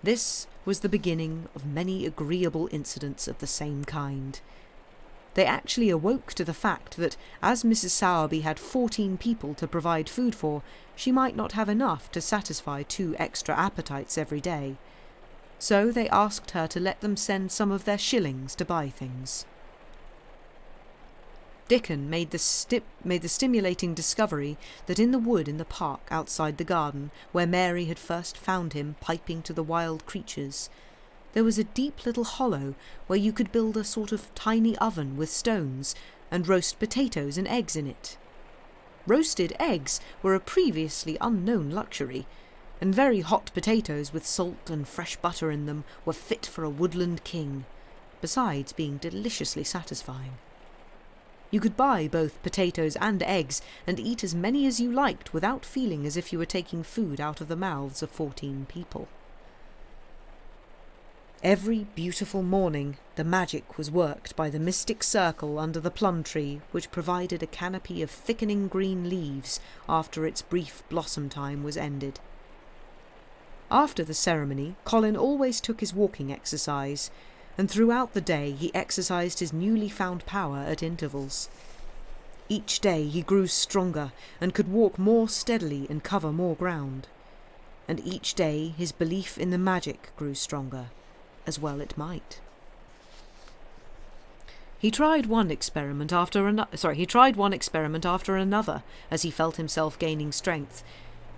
Speaker 1: This was the beginning of many agreeable incidents of the same kind. They actually awoke to the fact that, as Mrs. Sowerby had 14 people to provide food for, she might not have enough to satisfy 2 extra appetites every day. So they asked her to let them send some of their shillings to buy things. Dickon made the stimulating discovery that in the wood in the park outside the garden, where Mary had first found him piping to the wild creatures, there was a deep little hollow where you could build a sort of tiny oven with stones and roast potatoes and eggs in it. Roasted eggs were a previously unknown luxury, and very hot potatoes with salt and fresh butter in them were fit for a woodland king, besides being deliciously satisfying. You could buy both potatoes and eggs and eat as many as you liked without feeling as if you were taking food out of the mouths of 14 people. Every beautiful morning the magic was worked by the mystic circle under the plum tree, which provided a canopy of thickening green leaves after its brief blossom time was ended. After the ceremony, Colin always took his walking exercise, and throughout the day he exercised his newly found power at intervals. Each day he grew stronger and could walk more steadily and cover more ground. and each day his belief in the magic grew stronger, as well it might. He tried one experiment after another as he felt himself gaining strength,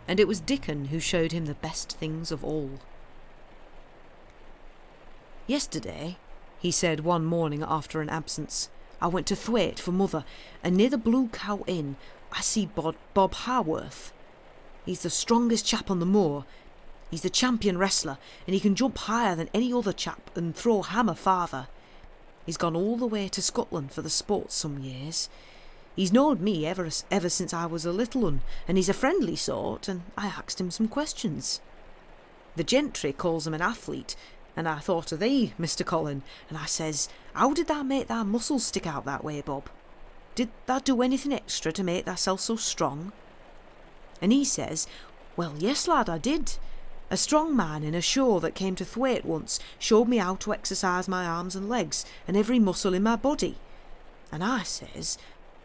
Speaker 1: and it was Dickon who showed him the best things of all. "Yesterday," he said one morning after an absence, "I went to Thwaite for mother, and near the Blue Cow Inn I see Bob Haworth. He's the strongest chap on the moor. He's the champion wrestler, and he can jump higher than any other chap and throw a hammer farther. He's gone all the way to Scotland for the sport some years. He's knowed me ever since I was a little un, and he's a friendly sort, and I asked him some questions. The gentry calls him an athlete, and I thought of thee, Mr. Colin, and I says, 'How did thou make thy muscles stick out that way, Bob? Did thou do anything extra to make thyself so strong?' And he says, 'Well, yes, lad, I did. A strong man in a show that came to Thwaite once showed me how to exercise my arms and legs and every muscle in my body.' And I says,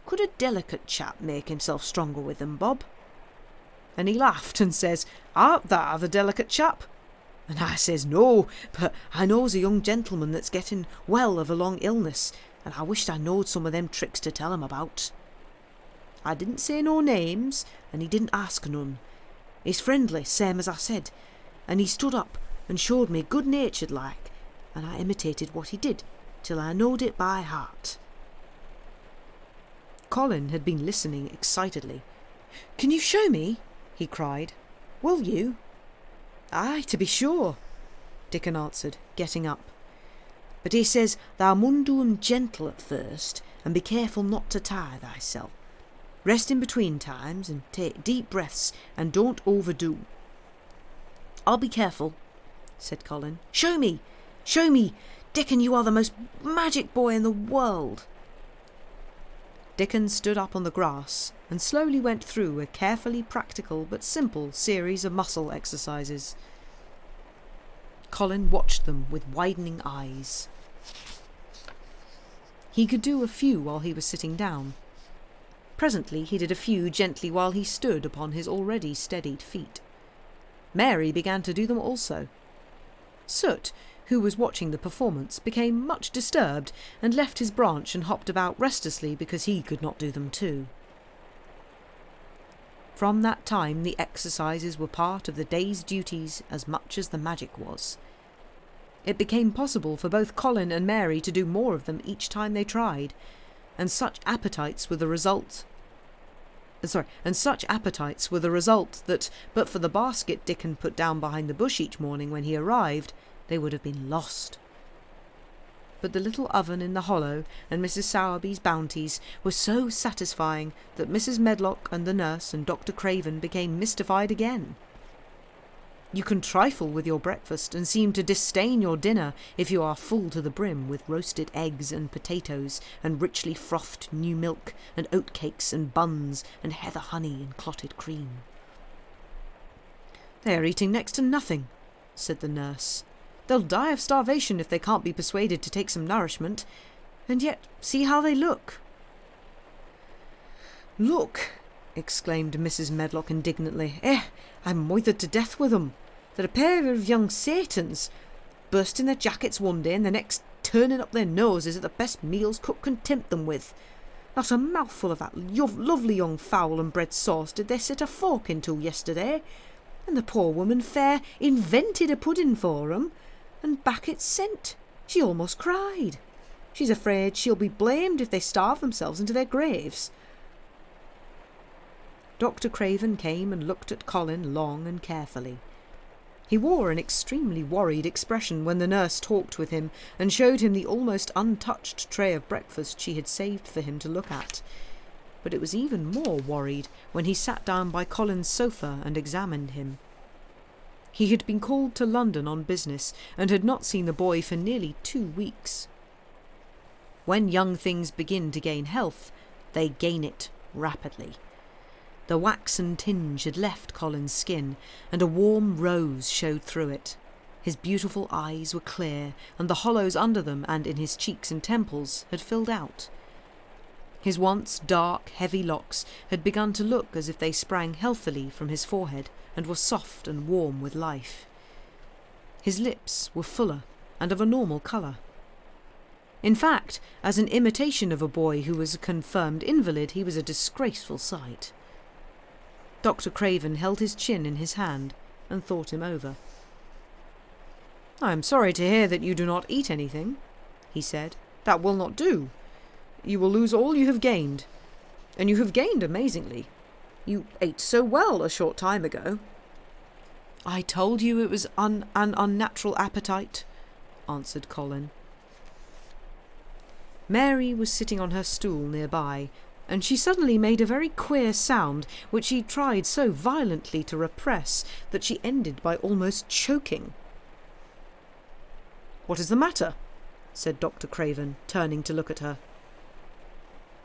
Speaker 1: 'Could a delicate chap make himself stronger with them, Bob?' And he laughed and says, 'Art thou the delicate chap?' And I says, 'No, but I knows a young gentleman that's getting well of a long illness, and I wished I knowed some of them tricks to tell him about.' I didn't say no names, and he didn't ask none. He's friendly, same as I said, and he stood up and showed me good-natured like, and I imitated what he did, till I knowed it by heart." Colin had been listening excitedly. "Can you show me?" he cried. "Will you?" "Aye, to be sure," Dickon answered, getting up. "But he says thou mun do 'em gentle at first, and be careful not to tire thyself. Rest in between times, and take deep breaths, and don't overdo." "I'll be careful," said Colin. "Show me! Show me! Dickon, you are the most magic boy in the world." Dickon stood up on the grass and slowly went through a carefully practical but simple series of muscle exercises. Colin watched them with widening eyes. He could do a few while he was sitting down. Presently he did a few gently while he stood upon his already steadied feet. Mary began to do them also. Soot, who was watching the performance, became much disturbed and left his branch and hopped about restlessly because he could not do them too. From that time the exercises were part of the day's duties as much as the magic was. It became possible for both Colin and Mary to do more of them each time they tried, and such appetites were the result that, but for the basket Dickon put down behind the bush each morning when he arrived, they would have been lost. But the little oven in the hollow and Mrs. Sowerby's bounties were so satisfying that Mrs. Medlock and the nurse and Dr. Craven became mystified again. You can trifle with your breakfast and seem to disdain your dinner if you are full to the brim with roasted eggs and potatoes and richly frothed new milk and oatcakes and buns and heather honey and clotted cream. "They are eating next to nothing," said the nurse. "They'll die of starvation if they can't be persuaded to take some nourishment. And yet, see how they look." "Look!" exclaimed Mrs. Medlock indignantly. "I'm moithered to death with 'em. They're a pair of young Satans, bursting their jackets one day and the next turning up their noses at the best meals cook can tempt them with. Not a mouthful of that lovely young fowl and bread sauce did they set a fork into yesterday, and the poor woman fair invented a pudding for 'em, and back it's sent. She almost cried. She's afraid she'll be blamed if they starve themselves into their graves." Dr. Craven came and looked at Colin long and carefully. He wore an extremely worried expression when the nurse talked with him and showed him the almost untouched tray of breakfast she had saved for him to look at. But it was even more worried when he sat down by Colin's sofa and examined him. He had been called to London on business and had not seen the boy for nearly 2 weeks. When young things begin to gain health, they gain it rapidly. The waxen tinge had left Colin's skin, and a warm rose showed through it. His beautiful eyes were clear, and the hollows under them and in his cheeks and temples had filled out. His once dark, heavy locks had begun to look as if they sprang healthily from his forehead and were soft and warm with life. His lips were fuller and of a normal colour. In fact, as an imitation of a boy who was a confirmed invalid, he was a disgraceful sight. Dr. Craven held his chin in his hand and thought him over. "I am sorry to hear that you do not eat anything," he said. "That will not do. You will lose all you have gained. And you have gained amazingly. You ate so well a short time ago." "I told you it was an unnatural appetite," answered Colin. Mary was sitting on her stool nearby, and she suddenly made a very queer sound which she tried so violently to repress that she ended by almost choking. "What is the matter?" said Dr. Craven, turning to look at her.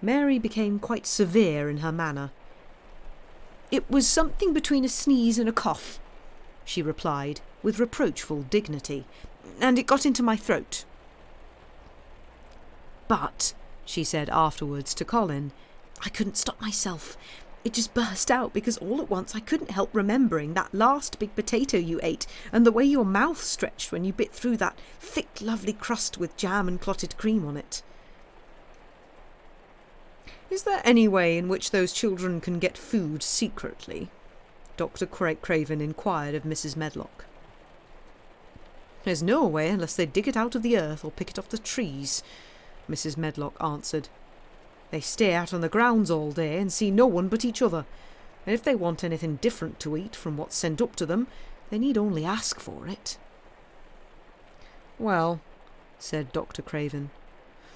Speaker 1: Mary became quite severe in her manner. "It was something between a sneeze and a cough," she replied, with reproachful dignity, "and it got into my throat." "But," she said afterwards to Colin, "I couldn't stop myself. It just burst out because all at once I couldn't help remembering that last big potato you ate and the way your mouth stretched when you bit through that thick, lovely crust with jam and clotted cream on it." "Is there any way in which those children can get food secretly?" Dr. Craven inquired of Mrs. Medlock. "There's no way unless they dig it out of the earth or pick it off the trees," Mrs. Medlock answered. "They stay out on the grounds all day and see no one but each other, and if they want anything different to eat from what's sent up to them, they need only ask for it." "Well," said Dr. Craven,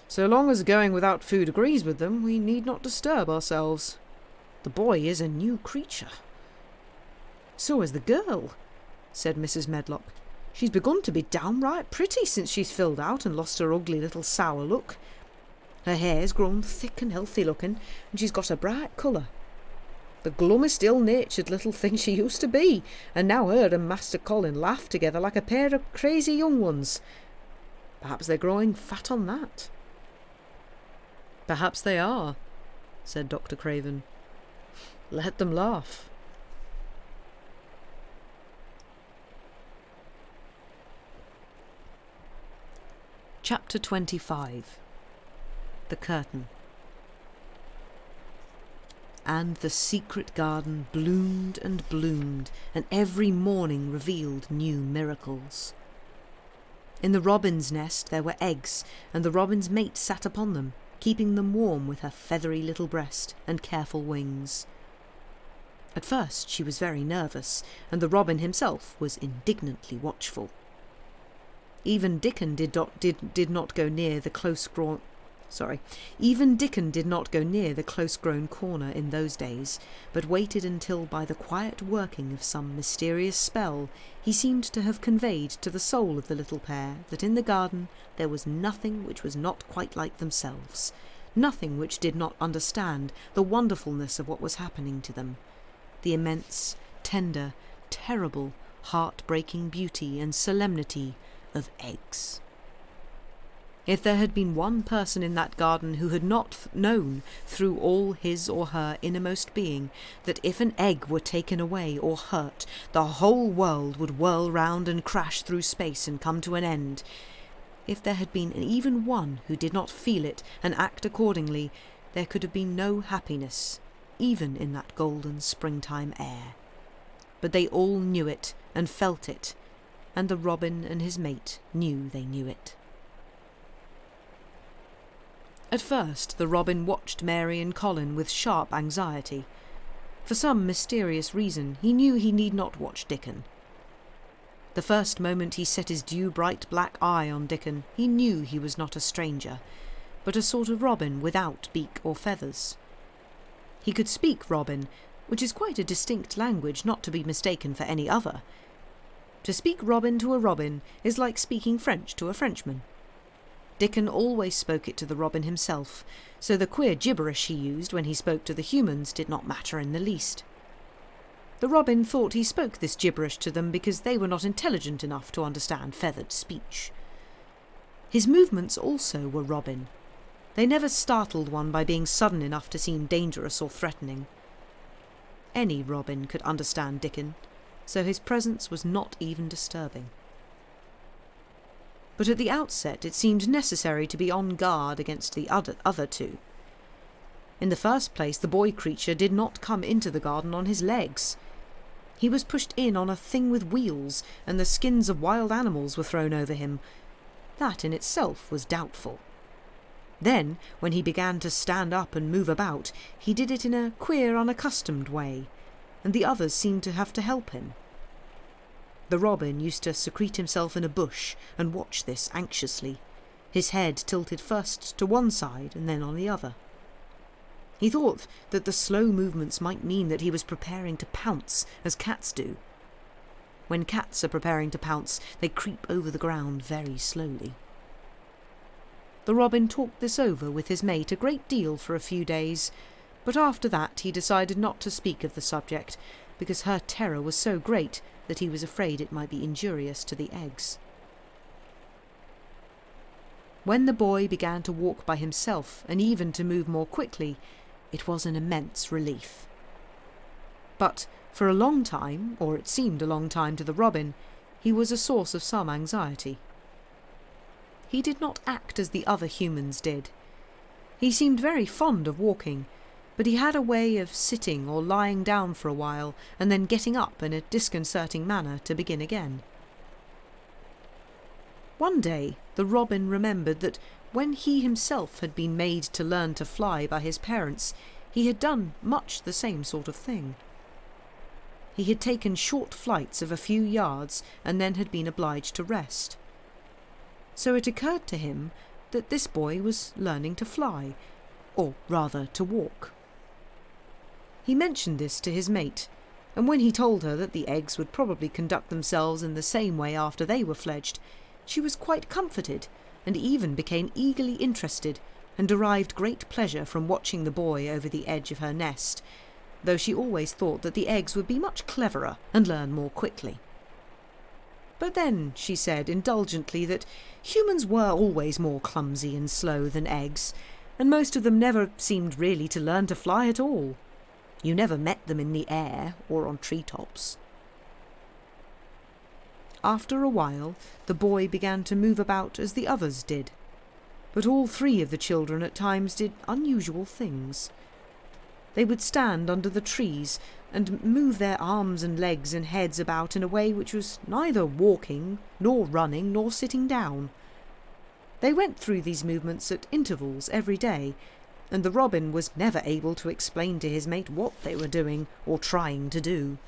Speaker 1: "so long as going without food agrees with them, we need not disturb ourselves. The boy is a new creature." "So is the girl," said Mrs. Medlock. "She's begun to be downright pretty since she's filled out and lost her ugly little sour look. Her hair's grown thick and healthy looking, and she's got a bright colour. The glummest ill-natured little thing she used to be, and now her and Master Colin laugh together like a pair of crazy young ones. Perhaps they're growing fat on that." "Perhaps they are," said Dr. Craven. "Let them laugh." Chapter 25. The Curtain. And the secret garden bloomed and bloomed, and every morning revealed new miracles. In the robin's nest there were eggs, and the robin's mate sat upon them, keeping them warm with her feathery little breast and careful wings. At first she was very nervous, and the robin himself was indignantly watchful. Even Dickon did not go near the close-grown corner in those days, but waited until, by the quiet working of some mysterious spell, he seemed to have conveyed to the soul of the little pair that in the garden there was nothing which was not quite like themselves, nothing which did not understand the wonderfulness of what was happening to them, the immense, tender, terrible, heart-breaking beauty and solemnity of eggs. If there had been one person in that garden who had not known through all his or her innermost being that if an egg were taken away or hurt, the whole world would whirl round and crash through space and come to an end, if there had been even one who did not feel it and act accordingly, there could have been no happiness, even in that golden springtime air. But they all knew it and felt it, and the robin and his mate knew they knew it. At first the robin watched Mary and Colin with sharp anxiety. For some mysterious reason he knew he need not watch Dickon. The first moment he set his dew-bright black eye on Dickon, he knew he was not a stranger, but a sort of robin without beak or feathers. He could speak robin, which is quite a distinct language not to be mistaken for any other. To speak robin to a robin is like speaking French to a Frenchman. Dickon always spoke it to the robin himself, so the queer gibberish he used when he spoke to the humans did not matter in the least. The robin thought he spoke this gibberish to them because they were not intelligent enough to understand feathered speech. His movements also were robin. They never startled one by being sudden enough to seem dangerous or threatening. Any robin could understand Dickon, so his presence was not even disturbing. But at the outset it seemed necessary to be on guard against the other two. In the first place, the boy creature did not come into the garden on his legs. He was pushed in on a thing with wheels, and the skins of wild animals were thrown over him. That in itself was doubtful. Then, when he began to stand up and move about, he did it in a queer, unaccustomed way, and the others seemed to have to help him. The robin used to secrete himself in a bush and watch this anxiously, his head tilted first to one side and then on the other. He thought that the slow movements might mean that he was preparing to pounce, as cats do. When cats are preparing to pounce, they creep over the ground very slowly. The robin talked this over with his mate a great deal for a few days, but after that he decided not to speak of the subject, because her terror was so great that he was afraid it might be injurious to the eggs. When the boy began to walk by himself, and even to move more quickly, it was an immense relief. But for a long time, or it seemed a long time to the robin, he was a source of some anxiety. He did not act as the other humans did. He seemed very fond of walking, but he had a way of sitting or lying down for a while and then getting up in a disconcerting manner to begin again. One day the robin remembered that when he himself had been made to learn to fly by his parents, he had done much the same sort of thing. He had taken short flights of a few yards and then had been obliged to rest. So it occurred to him that this boy was learning to fly, or rather to walk. He mentioned this to his mate, and when he told her that the eggs would probably conduct themselves in the same way after they were fledged, she was quite comforted, and even became eagerly interested, and derived great pleasure from watching the boy over the edge of her nest, though she always thought that the eggs would be much cleverer and learn more quickly. But then she said indulgently that humans were always more clumsy and slow than eggs, and most of them never seemed really to learn to fly at all. You never met them in the air or on treetops. After a while, the boy began to move about as the others did, but all three of the children at times did unusual things. They would stand under the trees and move their arms and legs and heads about in a way which was neither walking, nor running, nor sitting down. They went through these movements at intervals every day, and the robin was never able to explain to his mate what they were doing or trying to do.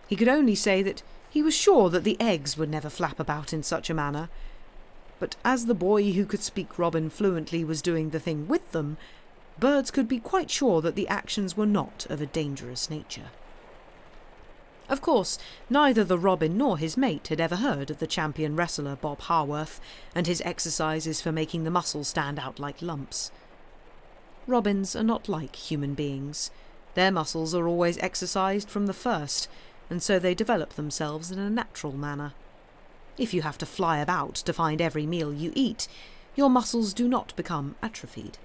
Speaker 1: He could only say that he was sure that the eggs would never flap about in such a manner, but as the boy who could speak robin fluently was doing the thing with them, birds could be quite sure that the actions were not of a dangerous nature. Of course, neither the robin nor his mate had ever heard of the champion wrestler Bob Harworth and his exercises for making the muscles stand out like lumps. Robins are not like human beings. Their muscles are always exercised from the first, and so they develop themselves in a natural manner. If you have to fly about to find every meal you eat, your muscles do not become atrophied.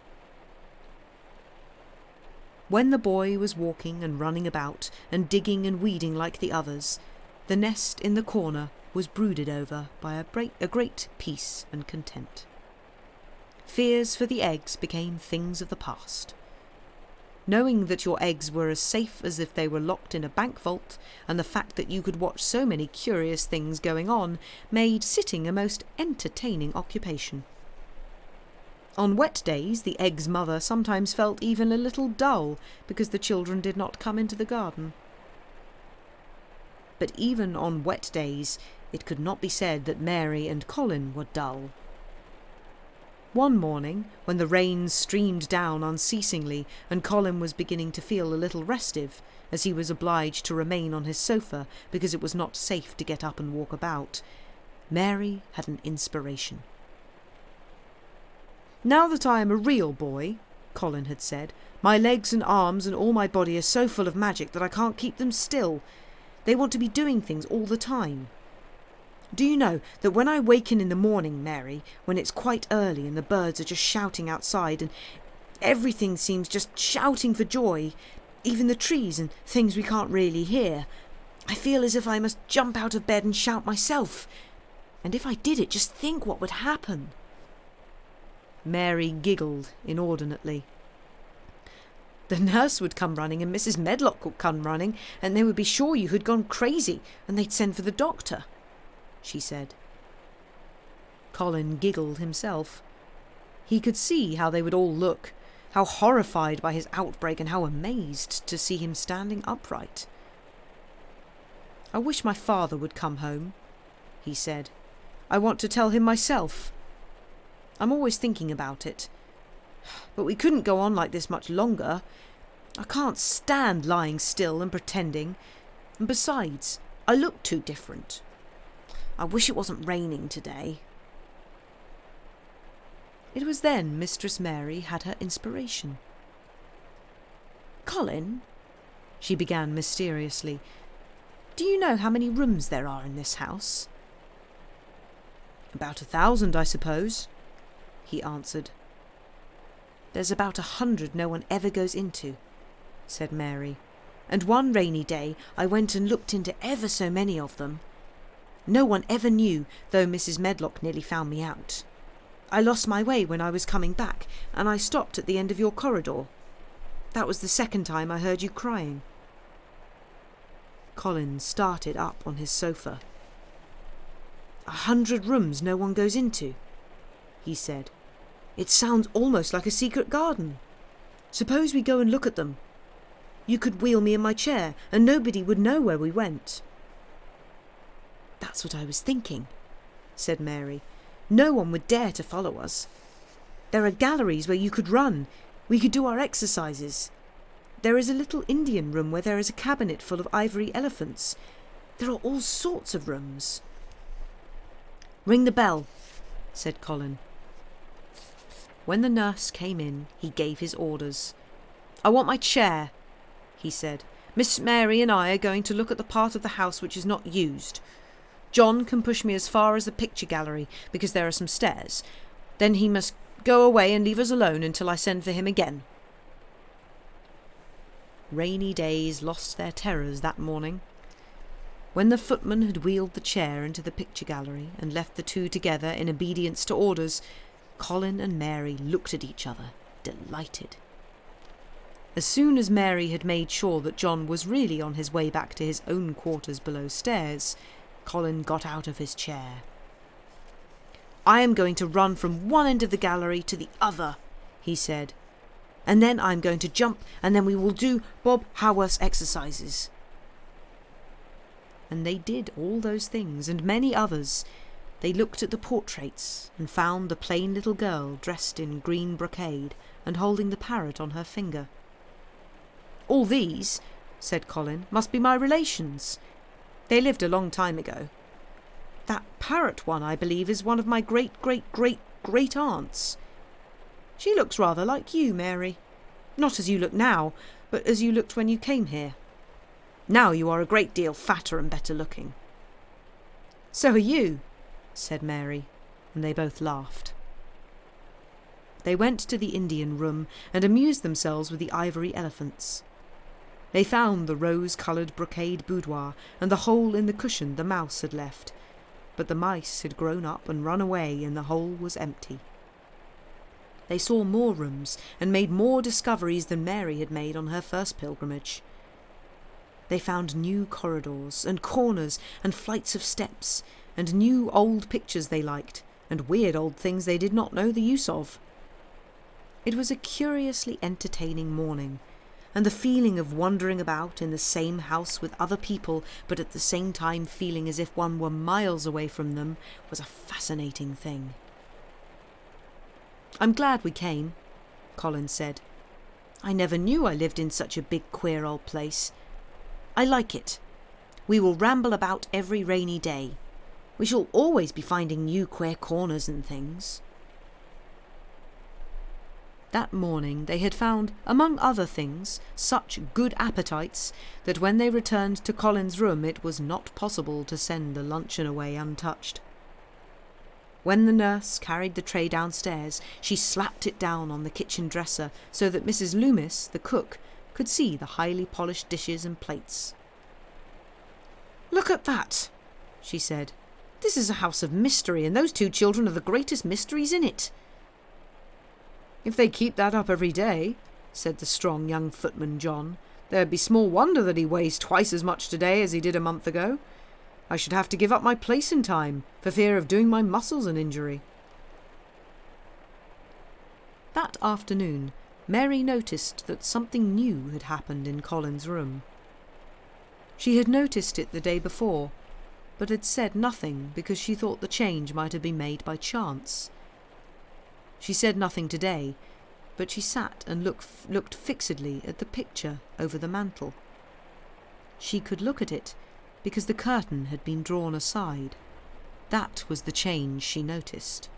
Speaker 1: When the boy was walking and running about and digging and weeding like the others, the nest in the corner was brooded over by a great peace and content. Fears for the eggs became things of the past. Knowing that your eggs were as safe as if they were locked in a bank vault, and the fact that you could watch so many curious things going on, made sitting a most entertaining occupation. On wet days, the egg's mother sometimes felt even a little dull because the children did not come into the garden. But even on wet days, it could not be said that Mary and Colin were dull. One morning, when the rain streamed down unceasingly and Colin was beginning to feel a little restive, as he was obliged to remain on his sofa because it was not safe to get up and walk about, Mary had an inspiration. "Now that I am a real boy," Colin had said, "my legs and arms and all my body are so full of magic that I can't keep them still. They want to be doing things all the time. Do you know that when I waken in the morning, Mary, when it's quite early and the birds are just shouting outside and everything seems just shouting for joy, even the trees and things we can't really hear, I feel as if I must jump out of bed and shout myself. And if I did it, just think what would happen." Mary giggled inordinately. "The nurse would come running and Mrs. Medlock would come running, and they would be sure you had gone crazy and they'd send for the doctor," she said. Colin giggled himself. He could see how they would all look, how horrified by his outbreak and how amazed to see him standing upright. "I wish my father would come home," he said. "I want to tell him myself. I'm always thinking about it. But we couldn't go on like this much longer. I can't stand lying still and pretending. And besides, I look too different. I wish it wasn't raining today." It was then Mistress Mary had her inspiration. "Colin," she began mysteriously, "do you know how many rooms there are in this house?" "About 1,000, I suppose," he answered. "There's about 100 no one ever goes into," said Mary, "and one rainy day I went and looked into ever so many of them. No one ever knew, though Mrs. Medlock nearly found me out. I lost my way when I was coming back, and I stopped at the end of your corridor. That was the second time I heard you crying." Colin started up on his sofa. 100 rooms no one goes into," he said. "It sounds almost like a secret garden. Suppose we go and look at them. You could wheel me in my chair, and nobody would know where we went." "That's what I was thinking," said Mary. "No one would dare to follow us. There are galleries where you could run. We could do our exercises. There is a little Indian room where there is a cabinet full of ivory elephants. There are all sorts of rooms." "Ring the bell," said Colin. When the nurse came in, he gave his orders. "I want my chair," he said. "Miss Mary and I are going to look at the part of the house which is not used. John can push me as far as the picture gallery, because there are some stairs. Then he must go away and leave us alone until I send for him again." Rainy days lost their terrors that morning. When the footman had wheeled the chair into the picture gallery and left the two together in obedience to orders, Colin and Mary looked at each other, delighted. As soon as Mary had made sure that John was really on his way back to his own quarters below stairs, Colin got out of his chair. "I am going to run from one end of the gallery to the other," he said. "And then I am going to jump, and then we will do Bob Haworth's exercises." And they did all those things and many others. They looked at the portraits and found the plain little girl dressed in green brocade and holding the parrot on her finger. "All these," said Colin, "must be my relations. They lived a long time ago. That parrot one, I believe, is one of my great-great-great-great-aunts. She looks rather like you, Mary. Not as you look now, but as you looked when you came here. Now you are a great deal fatter and better looking." "So are you," said Mary, and they both laughed. They went to the Indian room and amused themselves with the ivory elephants. They found the rose-coloured brocade boudoir and the hole in the cushion the mouse had left, but the mice had grown up and run away and the hole was empty. They saw more rooms and made more discoveries than Mary had made on her first pilgrimage. They found new corridors and corners and flights of steps, and new old pictures they liked, and weird old things they did not know the use of. It was a curiously entertaining morning, and the feeling of wandering about in the same house with other people, but at the same time feeling as if one were miles away from them, was a fascinating thing. "I'm glad we came," Colin said. "I never knew I lived in such a big, queer old place. I like it. We will ramble about every rainy day. We shall always be finding new queer corners and things." That morning they had found, among other things, such good appetites that when they returned to Colin's room it was not possible to send the luncheon away untouched. When the nurse carried the tray downstairs, she slapped it down on the kitchen dresser so that Mrs. Loomis, the cook, could see the highly polished dishes and plates. "Look at that," she said. "This is a house of mystery, and those two children are the greatest mysteries in it." "If they keep that up every day," said the strong young footman John, "there'd be small wonder that he weighs twice as much today as he did a month ago. I should have to give up my place in time, for fear of doing my muscles an injury." That afternoon, Mary noticed that something new had happened in Colin's room. She had noticed it the day before, but had said nothing because she thought the change might have been made by chance. She said nothing today, but she sat and looked fixedly at the picture over the mantel. She could look at it because the curtain had been drawn aside. That was the change she noticed.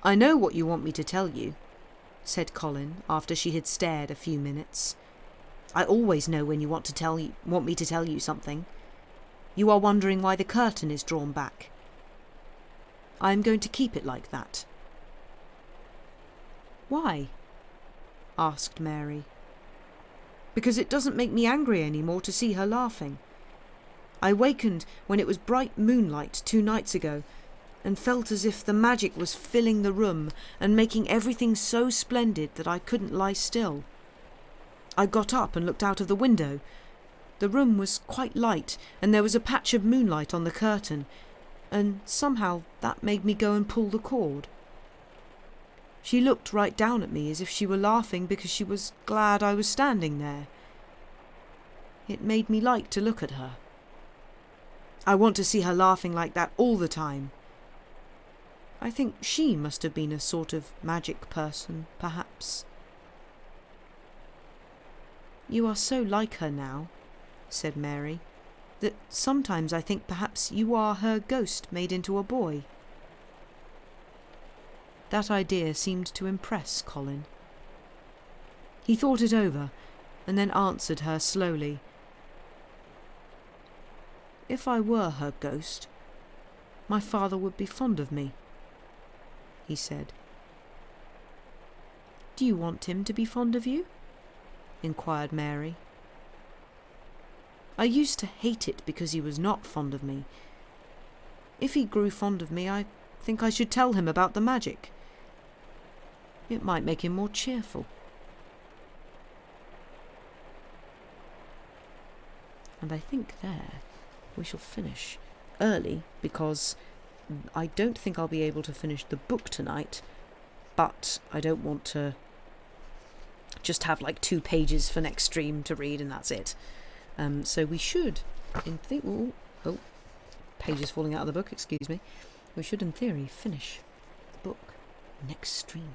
Speaker 1: "I know what you want me to tell you," said Colin after she had stared a few minutes. "I always know when you want me to tell you something. You are wondering why the curtain is drawn back. I am going to keep it like that." "Why?" asked Mary. "Because it doesn't make me angry any more to see her laughing. I wakened when it was bright moonlight 2 nights ago and felt as if the magic was filling the room and making everything so splendid that I couldn't lie still. I got up and looked out of the window. The room was quite light and there was a patch of moonlight on the curtain, and somehow that made me go and pull the cord. She looked right down at me as if she were laughing because she was glad I was standing there. It made me like to look at her. I want to see her laughing like that all the time. I think she must have been a sort of magic person, perhaps." "You are so like her now," said Mary, "that sometimes I think perhaps you are her ghost made into a boy." That idea seemed to impress Colin. He thought it over and then answered her slowly. "If I were her ghost, my father would be fond of me," he said. "Do you want him to be fond of you?" inquired Mary. "I used to hate it because he was not fond of me. If he grew fond of me, I think I should tell him about the magic. It might make him more cheerful." And I think there we shall finish early, because I don't think I'll be able to finish the book tonight, but I don't want to just have like 2 pages for next stream to read and that's it. So we should, pages falling out of the book, excuse me. We should, in theory, finish the book next stream.